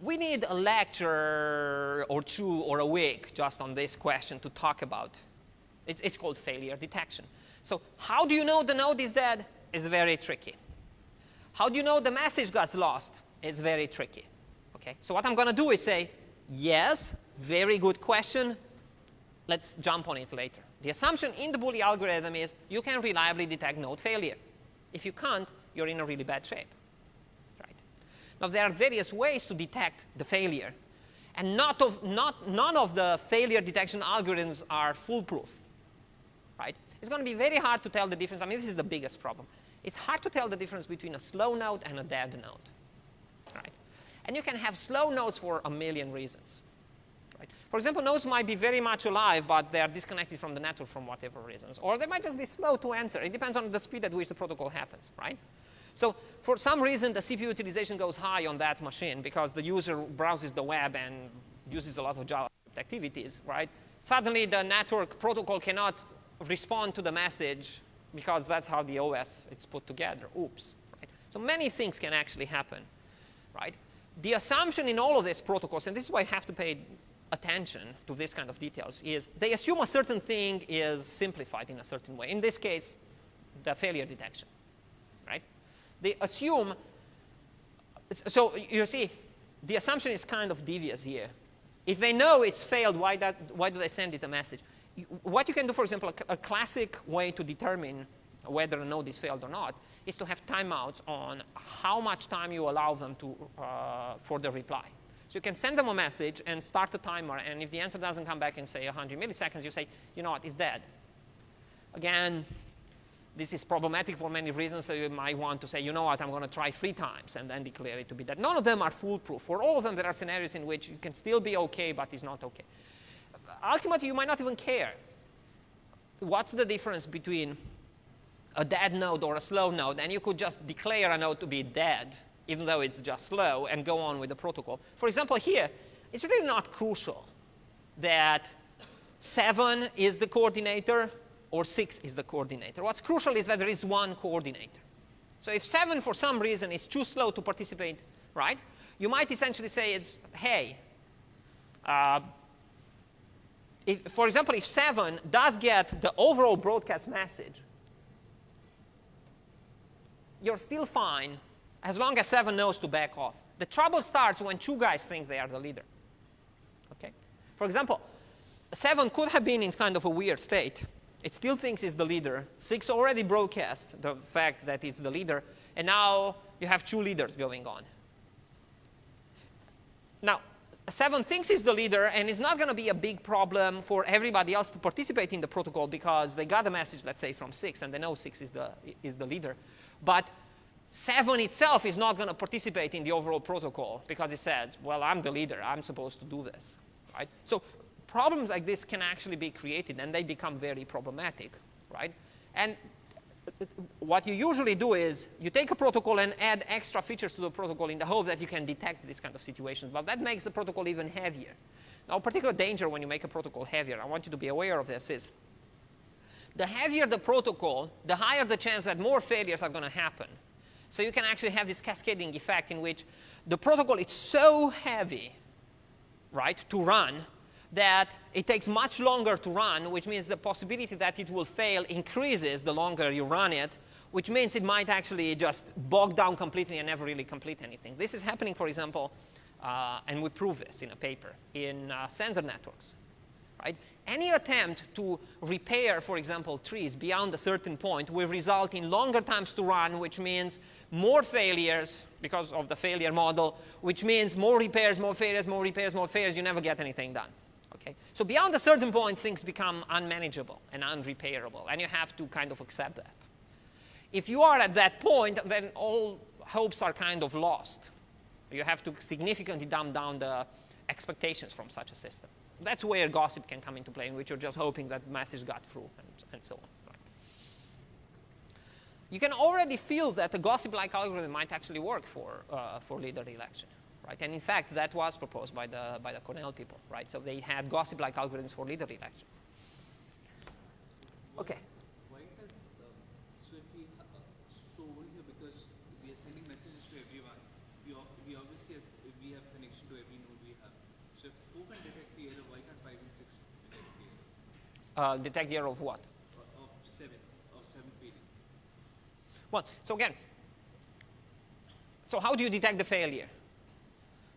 We need a lecture or 2 or a week just on this question to talk about. It's called failure detection. So how do you know the node is dead? It's very tricky. How do you know the message got lost? It's very tricky. Okay? So what I'm going to do is say, yes, very good question. Let's jump on it later. The assumption in the bully algorithm is you can reliably detect node failure. If you can't, you're in a really bad shape. Right? Now, there are various ways to detect the failure. And none of the failure detection algorithms are foolproof. Right? it's going to be very hard to tell the difference. I mean, this is the biggest problem. It's hard to tell the difference between a slow node and a dead node. Right? And you can have slow nodes for a million reasons. Right? For example, nodes might be very much alive, but they are disconnected from the network from whatever reasons. Or they might just be slow to answer. It depends on the speed at which the protocol happens. Right? So for some reason, the CPU utilization goes high on that machine because the user browses the web and uses a lot of JavaScript activities. Right? Suddenly, the network protocol cannot respond to the message because that's how the OS is put together. Oops. Right? So many things can actually happen. Right? The assumption in all of these protocols, and this is why I have to pay attention to this kind of details, is they assume a certain thing is simplified in a certain way. In this case, the failure detection. Right? They assume, so you see, the assumption is kind of devious here. If they know it's failed, why do they send it a message? What you can do, for example, a classic way to determine whether a node is failed or not is to have timeouts on how much time you allow them to, for the reply. So you can send them a message and start a timer, and if the answer doesn't come back in, say, 100 milliseconds, you say, you know what, it's dead. Again, this is problematic for many reasons, so you might want to say, you know what, I'm going to try 3 times and then declare it to be dead. None of them are foolproof. For all of them, there are scenarios in which you can still be OK, but it's not OK. Ultimately, you might not even care. What's the difference between a dead node or a slow node? And you could just declare a node to be dead, even though it's just slow, and go on with the protocol. For example, here, it's really not crucial that 7 is the coordinator or 6 is the coordinator. What's crucial is that there is one coordinator. So if 7, for some reason, is too slow to participate, right, you might essentially say it's, hey, for example, if 7 does get the overall broadcast message, you're still fine as long as 7 knows to back off. The trouble starts when 2 guys think they are the leader. Okay? For example, 7 could have been in kind of a weird state. It still thinks it's the leader. 6 already broadcast the fact that it's the leader. And now you have 2 leaders going on. Now, 7 thinks he's the leader, and it's not going to be a big problem for everybody else to participate in the protocol because they got a message, let's say, from 6, and they know 6 is the leader. But 7 itself is not going to participate in the overall protocol because it says, well, I'm the leader. I'm supposed to do this. Right? So problems like this can actually be created, and they become very problematic. Right? And what you usually do is you take a protocol and add extra features to the protocol in the hope that you can detect this kind of situations. But that makes the protocol even heavier. Now, a particular danger when you make a protocol heavier, I want you to be aware of this, is the heavier the protocol, the higher the chance that more failures are going to happen. So you can actually have this cascading effect in which the protocol is so heavy, right, to run that it takes much longer to run, which means the possibility that it will fail increases the longer you run it, which means it might actually just bog down completely and never really complete anything. This is happening, for example, and we prove this in a paper, in sensor networks. Right? Any attempt to repair, for example, trees beyond a certain point will result in longer times to run, which means more failures because of the failure model, which means more repairs, more failures, more repairs, more failures. You never get anything done. Okay? So beyond a certain point, things become unmanageable and unrepairable, and you have to kind of accept that. If you are at that point, then all hopes are kind of lost. You have to significantly dumb down the expectations from such a system. That's where gossip can come into play, in which you're just hoping that the message got through, and so on. Right? You can already feel that a gossip-like algorithm might actually work for leader election. Right? And in fact, that was proposed by the Cornell people. Right? So they had gossip-like algorithms for leader election. Okay. Why does, so if we, so over here, because we are sending messages to everyone, we obviously, we have connection to every node we have. So if 4 can detect the error, why can't 5 and 6 detect the error? Detect the error of what? Of 7 failing. Well, so again, so how do you detect the failure?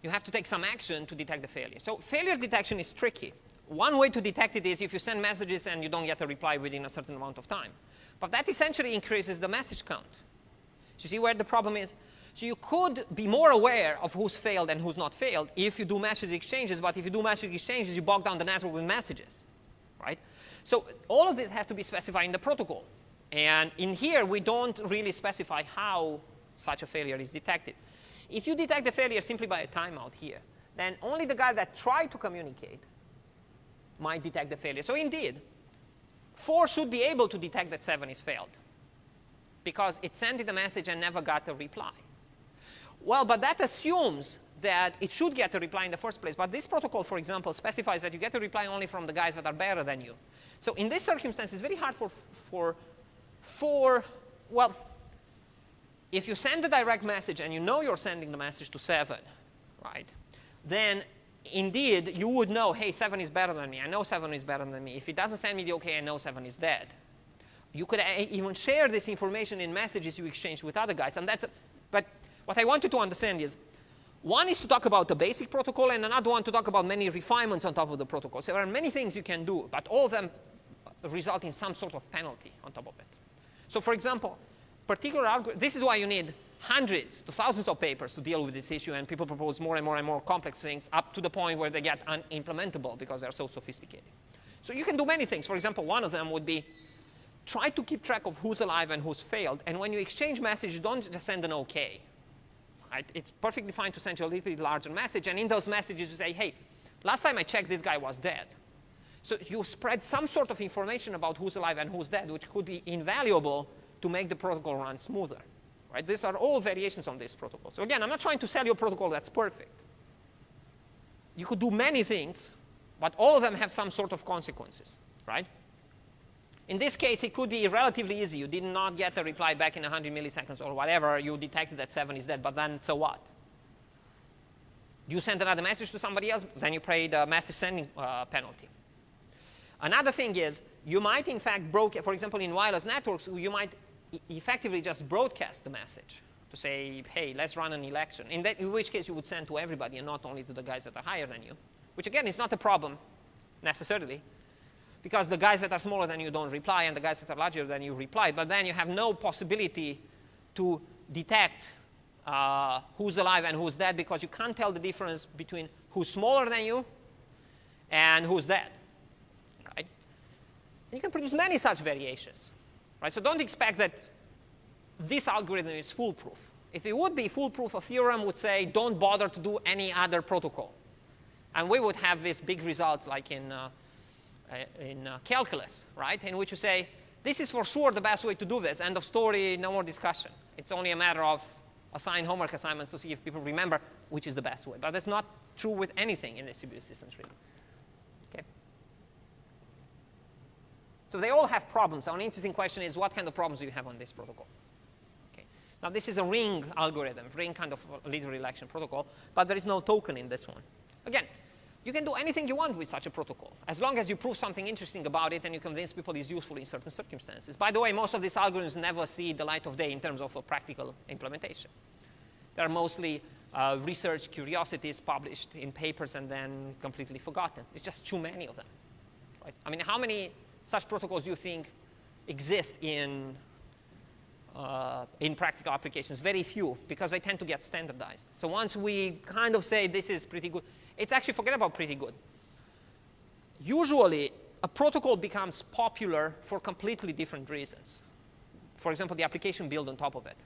You have to take some action to detect the failure. So failure detection is tricky. One way to detect it is if you send messages and you don't get a reply within a certain amount of time. But that essentially increases the message count. So you see where the problem is? So you could be more aware of who's failed and who's not failed if you do message exchanges, but if you do message exchanges, you bog down the network with messages, right? So all of this has to be specified in the protocol. And in here, we don't really specify how such a failure is detected. If you detect the failure simply by a timeout here, then only the guy that tried to communicate might detect the failure. So indeed, 4 should be able to detect that 7 is failed, because it sent it a message and never got a reply. Well, but that assumes that it should get a reply in the first place. But this protocol, for example, specifies that you get a reply only from the guys that are better than you. So in this circumstance, it's very hard well, if you send a direct message and you know you're sending the message to 7, right, then indeed you would know, hey, 7 is better than me. I know 7 is better than me. If it doesn't send me the OK, I know 7 is dead. You could even share this information in messages you exchange with other guys. And but what I want you to understand is, one is to talk about the basic protocol, and another one to talk about many refinements on top of the protocol. So there are many things you can do, but all of them result in some sort of penalty on top of it. So for example, particular algorithm, this is why you need hundreds to thousands of papers to deal with this issue, and people propose more and more and more complex things up to the point where they get unimplementable because they're so sophisticated. So you can do many things. For example, one of them would be try to keep track of who's alive and who's failed. And when you exchange messages, don't just send an OK. Right? It's perfectly fine to send you a little bit larger message. And in those messages, you say, hey, last time I checked, this guy was dead. So you spread some sort of information about who's alive and who's dead, which could be invaluable to make the protocol run smoother. Right? These are all variations on this protocol. So again, I'm not trying to sell you a protocol that's perfect. You could do many things, but all of them have some sort of consequences. Right? In this case, it could be relatively easy. You did not get a reply back in 100 milliseconds or whatever. You detected that 7 is dead, but then so what? You send another message to somebody else, then you pay the message sending penalty. Another thing is, you might in fact for example, in wireless networks, you might effectively just broadcast the message to say, hey, let's run an election, in which case you would send to everybody and not only to the guys that are higher than you, which again is not a problem necessarily, because the guys that are smaller than you don't reply and the guys that are larger than you reply. But then you have no possibility to detect who's alive and who's dead, because you can't tell the difference between who's smaller than you and who's dead. Right? And you can produce many such variations. Right? So don't expect that this algorithm is foolproof. If it would be foolproof, a theorem would say, don't bother to do any other protocol. And we would have these big results like in calculus, right, in which you say, this is for sure the best way to do this. End of story, no more discussion. It's only a matter of assign homework assignments to see if people remember which is the best way. But that's not true with anything in distributed systems, really. Okay? So they all have problems. So an interesting question is, what kind of problems do you have on this protocol? Okay. Now, this is a ring algorithm, ring kind of leader election protocol, but there is no token in this one. Again, you can do anything you want with such a protocol, as long as you prove something interesting about it and you convince people it's useful in certain circumstances. By the way, most of these algorithms never see the light of day in terms of a practical implementation. They're mostly research curiosities published in papers and then completely forgotten. It's just too many of them. Right? I mean, how many such protocols do you think exist in practical applications? Very few, because they tend to get standardized. So once we kind of say this is pretty good, it's actually, forget about pretty good. Usually, a protocol becomes popular for completely different reasons. For example, the application built on top of it.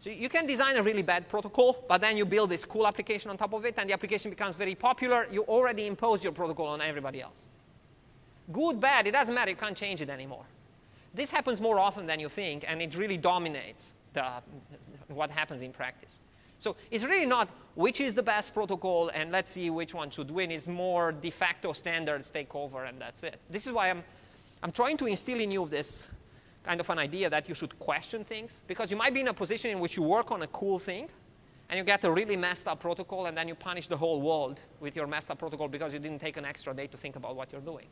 So you can design a really bad protocol, but then you build this cool application on top of it, and the application becomes very popular. You already impose your protocol on everybody else. Good, bad, it doesn't matter. You can't change it anymore. This happens more often than you think, and it really dominates what happens in practice. So it's really not which is the best protocol and let's see which one should win. It's more de facto standards take over and that's it. This is why I'm trying to instill in you this kind of an idea that you should question things, because you might be in a position in which you work on a cool thing and you get a really messed up protocol and then you punish the whole world with your messed up protocol because you didn't take an extra day to think about what you're doing.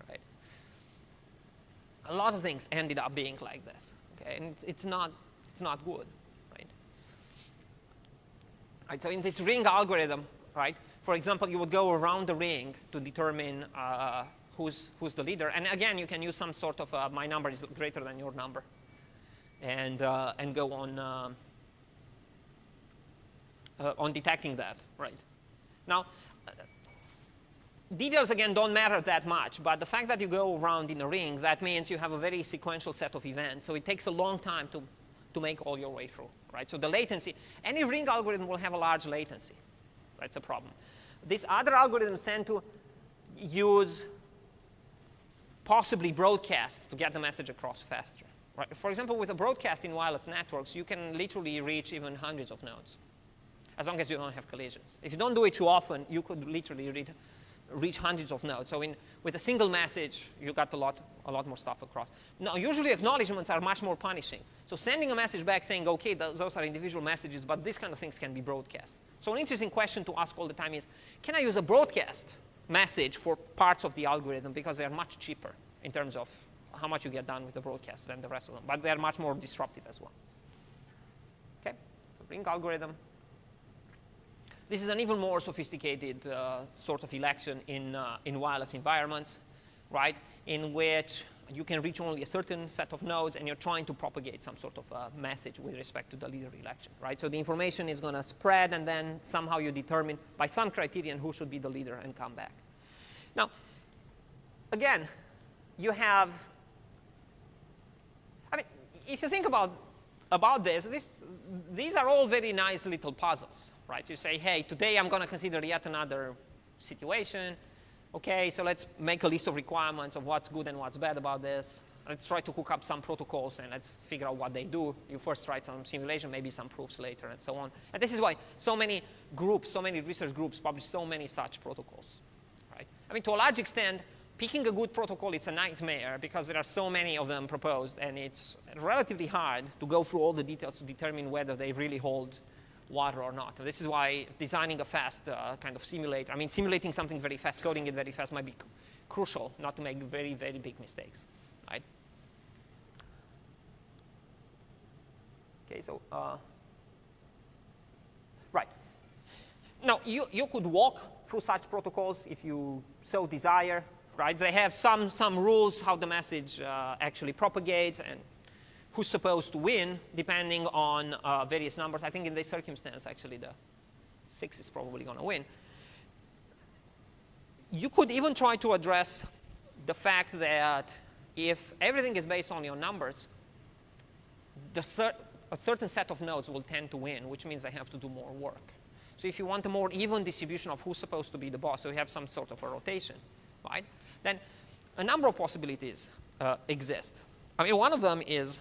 Right? A lot of things ended up being like this. Okay? And it's not good. Right, so in this ring algorithm, right, for example, you would go around the ring to determine who's the leader. And again, you can use some sort of my number is greater than your number, and go on detecting that. Right. Now, details, again, don't matter that much. But the fact that you go around in a ring, that means you have a very sequential set of events. So it takes a long time to make all your way through, right? So the latency, any ring algorithm will have a large latency. That's a problem. These other algorithms tend to use possibly broadcast to get the message across faster. Right? For example, with a broadcast in wireless networks, you can literally reach even hundreds of nodes, as long as you don't have collisions. If you don't do it too often, you could literally reach hundreds of nodes. So with a single message, you got a lot more stuff across. Now, usually acknowledgements are much more punishing. So sending a message back saying, OK, those are individual messages, but these kind of things can be broadcast. So an interesting question to ask all the time is, can I use a broadcast message for parts of the algorithm, because they are much cheaper in terms of how much you get done with the broadcast than the rest of them. But they are much more disruptive as well. OK, so ring algorithm. This is an even more sophisticated sort of election in wireless environments, right, in which you can reach only a certain set of nodes, and you're trying to propagate some sort of message with respect to the leader election, right? So the information is going to spread, and then somehow you determine by some criterion who should be the leader and come back. Now, again, you have, I mean, if you think about this, these are all very nice little puzzles, right? You say, hey, today I'm going to consider yet another situation. OK, so let's make a list of requirements of what's good and what's bad about this. Let's try to cook up some protocols, and let's figure out what they do. You first write some simulation, maybe some proofs later, and so on. And this is why so many groups, so many research groups publish so many such protocols, right? I mean, to a large extent, picking a good protocol, it's a nightmare, because there are so many of them proposed, and it's relatively hard to go through all the details to determine whether they really hold water or not. This is why designing a fast kind of simulator, I mean, simulating something very fast, coding it very fast might be crucial not to make very, very big mistakes, right? OK, so, right. Now, you could walk through such protocols if you so desire, right? They have some rules how the message actually propagates, and who's supposed to win, depending on various numbers. I think in this circumstance, actually, the 6 is probably going to win. You could even try to address the fact that if everything is based on your numbers, a certain set of nodes will tend to win, which means they have to do more work. So if you want a more even distribution of who's supposed to be the boss, so you have some sort of a rotation, right? Then a number of possibilities exist. I mean, one of them is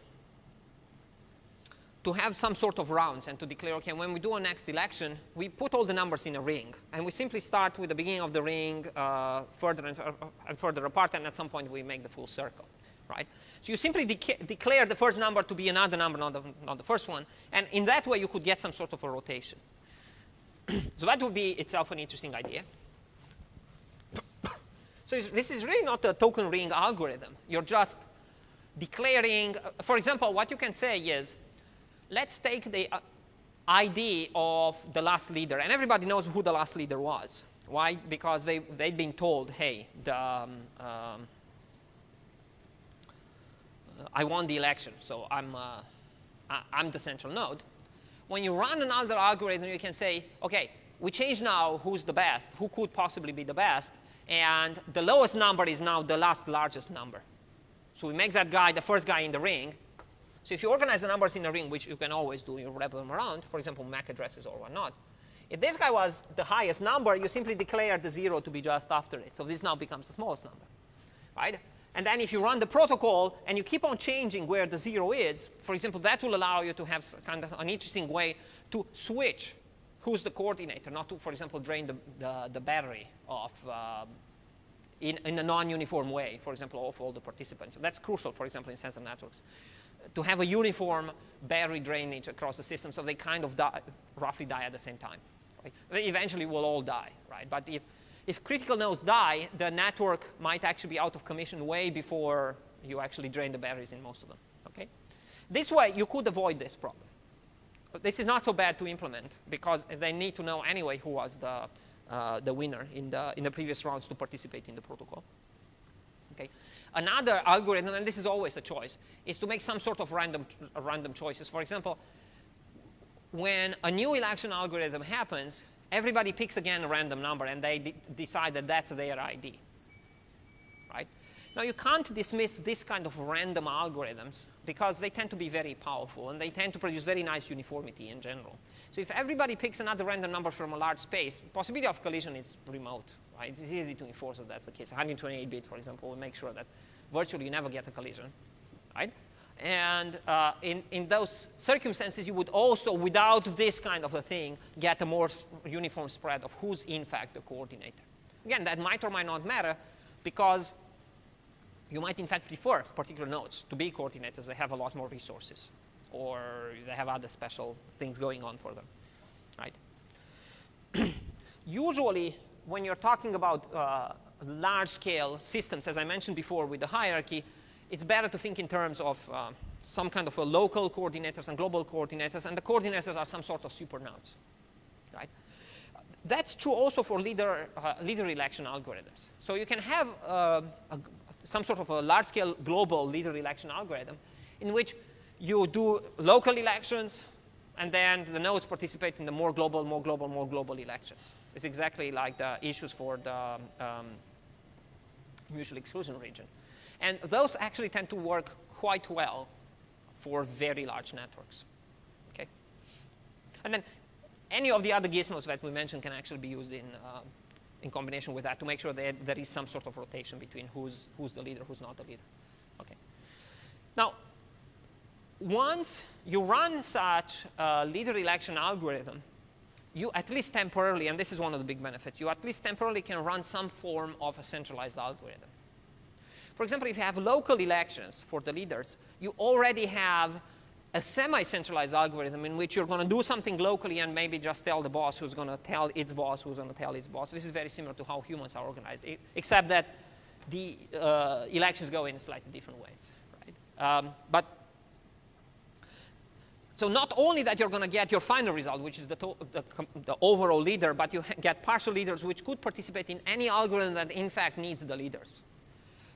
to have some sort of rounds and to declare, OK, when we do a next election, we put all the numbers in a ring. And we simply start with the beginning of the ring further and further apart, and at some point we make the full circle, right? So you simply declare the first number to be another number, not the first one. And in that way, you could get some sort of a rotation. So that would be itself an interesting idea. So this is really not a token ring algorithm. You're just declaring, for example, what you can say is, let's take the ID of the last leader. And everybody knows who the last leader was. Why? Because they'd been told, hey, I won the election, so I'm the central node. When you run another algorithm, you can say, OK, we change now who's the best, who could possibly be the best. And the lowest number is now the last largest number. So we make that guy the first guy in the ring. So if you organize the numbers in a ring, which you can always do, you wrap them around, for example, MAC addresses or whatnot. If this guy was the highest number, you simply declare the 0 to be just after it. So this now becomes the smallest number, right? And then if you run the protocol and you keep on changing where the 0 is, for example, that will allow you to have kind of an interesting way to switch who's the coordinator, not to, for example, drain the battery of in a non-uniform way, for example, of all the participants. So that's crucial, for example, in sensor networks, to have a uniform battery drainage across the system, so they kind of roughly die at the same time. Right? They eventually will all die, right? But if critical nodes die, the network might actually be out of commission way before you actually drain the batteries in most of them. Okay? This way, you could avoid this problem. This is not so bad to implement, because they need to know anyway who was the winner in the previous rounds to participate in the protocol. Okay. Another algorithm, and this is always a choice, is to make some sort of random choices. For example, when a new election algorithm happens, everybody picks again a random number, and they decide that that's their ID. Right? Now, you can't dismiss this kind of random algorithms because they tend to be very powerful, and they tend to produce very nice uniformity in general. So if everybody picks another random number from a large space, possibility of collision is remote. Right? It's easy to enforce that that's the case. 128-bit, for example, will make sure that virtually you never get a collision. Right? And in those circumstances, you would also, without this kind of a thing, get a more uniform spread of who's in fact the coordinator. Again, that might or might not matter because you might in fact prefer particular nodes to be coordinators. They have a lot more resources, or they have other special things going on for them. Right? Usually, when you're talking about large-scale systems, as I mentioned before with the hierarchy, it's better to think in terms of some kind of a local coordinators and global coordinators, and the coordinators are some sort of super nodes. Right? That's true also for leader election algorithms. So you can have some sort of a large-scale global leader election algorithm in which you do local elections, and then the nodes participate in the more global elections. It's exactly like the issues for the mutual exclusion region. And those actually tend to work quite well for very large networks. Okay? And then any of the other gizmos that we mentioned can actually be used in combination with that to make sure that there is some sort of rotation between who's the leader, who's not the leader. Okay. Now, once you run such a leader election algorithm, you at least temporarily, and this is one of the big benefits, you at least temporarily can run some form of a centralized algorithm. For example, if you have local elections for the leaders, you already have a semi-centralized algorithm in which you're going to do something locally and maybe just tell the boss who's going to tell its boss who's going to tell its boss. This is very similar to how humans are organized, except that the elections go in slightly different ways. Right? So not only that you're going to get your final result, which is the overall leader, but you get partial leaders which could participate in any algorithm that in fact needs the leaders.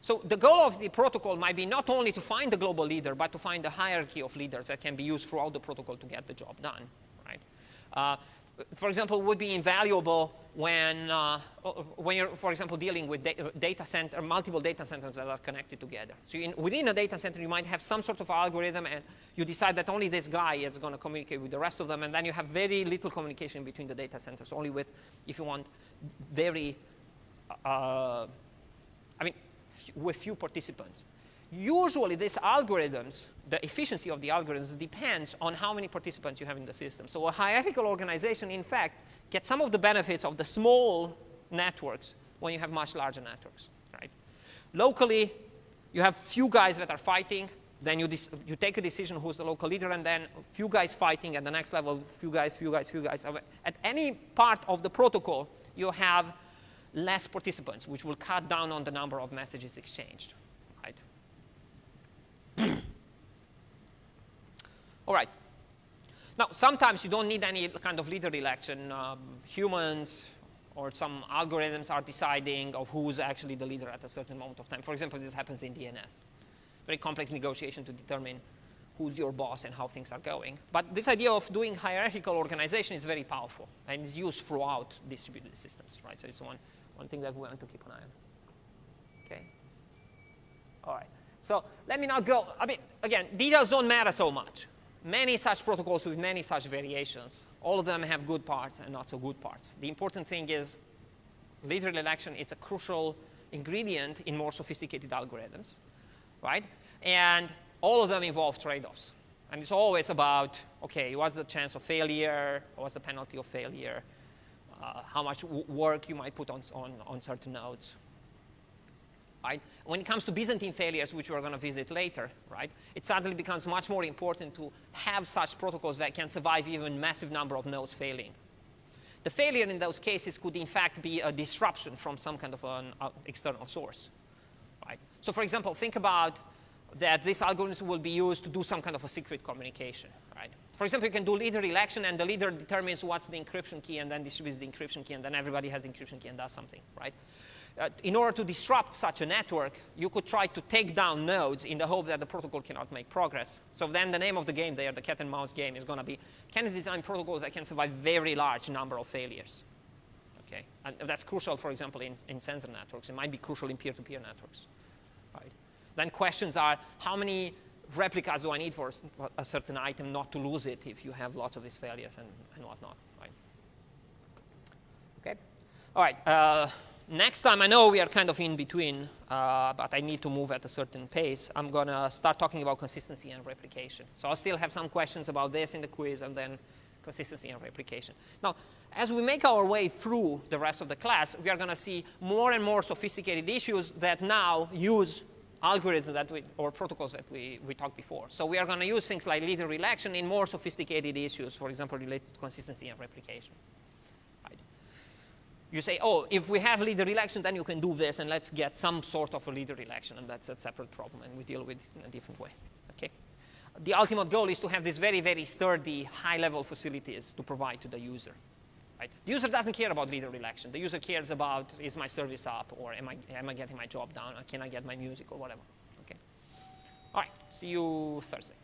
So the goal of the protocol might be not only to find the global leader, but to find a hierarchy of leaders that can be used throughout the protocol to get the job done. Right? For example, it would be invaluable when you're, for example, dealing with multiple data centers that are connected together. So within a data center, you might have some sort of algorithm, and you decide that only this guy is going to communicate with the rest of them, and then you have very little communication between the data centers, only with, if you want, with few participants. Usually, these algorithms, the efficiency of the algorithms depends on how many participants you have in the system. So a hierarchical organization, in fact, gets some of the benefits of the small networks when you have much larger networks. Right? Locally, you have few guys that are fighting. Then you take a decision who's the local leader, and then few guys fighting at the next level, few guys. At any part of the protocol, you have less participants, which will cut down on the number of messages exchanged. Right? All right. Now, sometimes you don't need any kind of leader election. Humans or some algorithms are deciding of who's actually the leader at a certain moment of time. For example, this happens in DNS. Very complex negotiation to determine who's your boss and how things are going. But this idea of doing hierarchical organization is very powerful, and is used throughout distributed systems. Right? So it's one thing that we want to keep an eye on. Okay? All right. So let me not go. Again, details don't matter so much. Many such protocols with many such variations. All of them have good parts and not so good parts. The important thing is leader election is a crucial ingredient in more sophisticated algorithms. Right? And all of them involve trade-offs. And it's always about, okay, what's the chance of failure? What's the penalty of failure? How much work you might put on certain nodes. Right? When it comes to Byzantine failures, which we're going to visit later, right, it suddenly becomes much more important to have such protocols that can survive even massive number of nodes failing. The failure in those cases could, in fact, be a disruption from some kind of an external source. Right? So, for example, think about that these algorithms will be used to do some kind of a secret communication. Right? For example, you can do leader election, and the leader determines what's the encryption key and then distributes the encryption key, and then everybody has the encryption key and does something. Right? In order to disrupt such a network, you could try to take down nodes in the hope that the protocol cannot make progress. So then the name of the game there, the cat and mouse game, is going to be, can you design protocols that can survive very large number of failures? Okay, and that's crucial, for example, in sensor networks. It might be crucial in peer-to-peer networks. Right? Then questions are, how many replicas do I need for a certain item not to lose it if you have lots of these failures and whatnot? Right? Okay. All right. Next time, I know we are kind of in between, but I need to move at a certain pace. I'm going to start talking about consistency and replication. So I'll still have some questions about this in the quiz, and then consistency and replication. Now, as we make our way through the rest of the class, we are going to see more and more sophisticated issues that now use algorithms that or protocols that we talked before. So we are going to use things like leader election in more sophisticated issues, for example, related to consistency and replication. You say, oh, if we have leader election, then you can do this, and let's get some sort of a leader election, and that's a separate problem, and we deal with it in a different way. Okay? The ultimate goal is to have these very, very sturdy, high-level facilities to provide to the user. Right? The user doesn't care about leader election. The user cares about, is my service up, or am I getting my job done, or can I get my music, or whatever. Okay? All right, see you Thursday.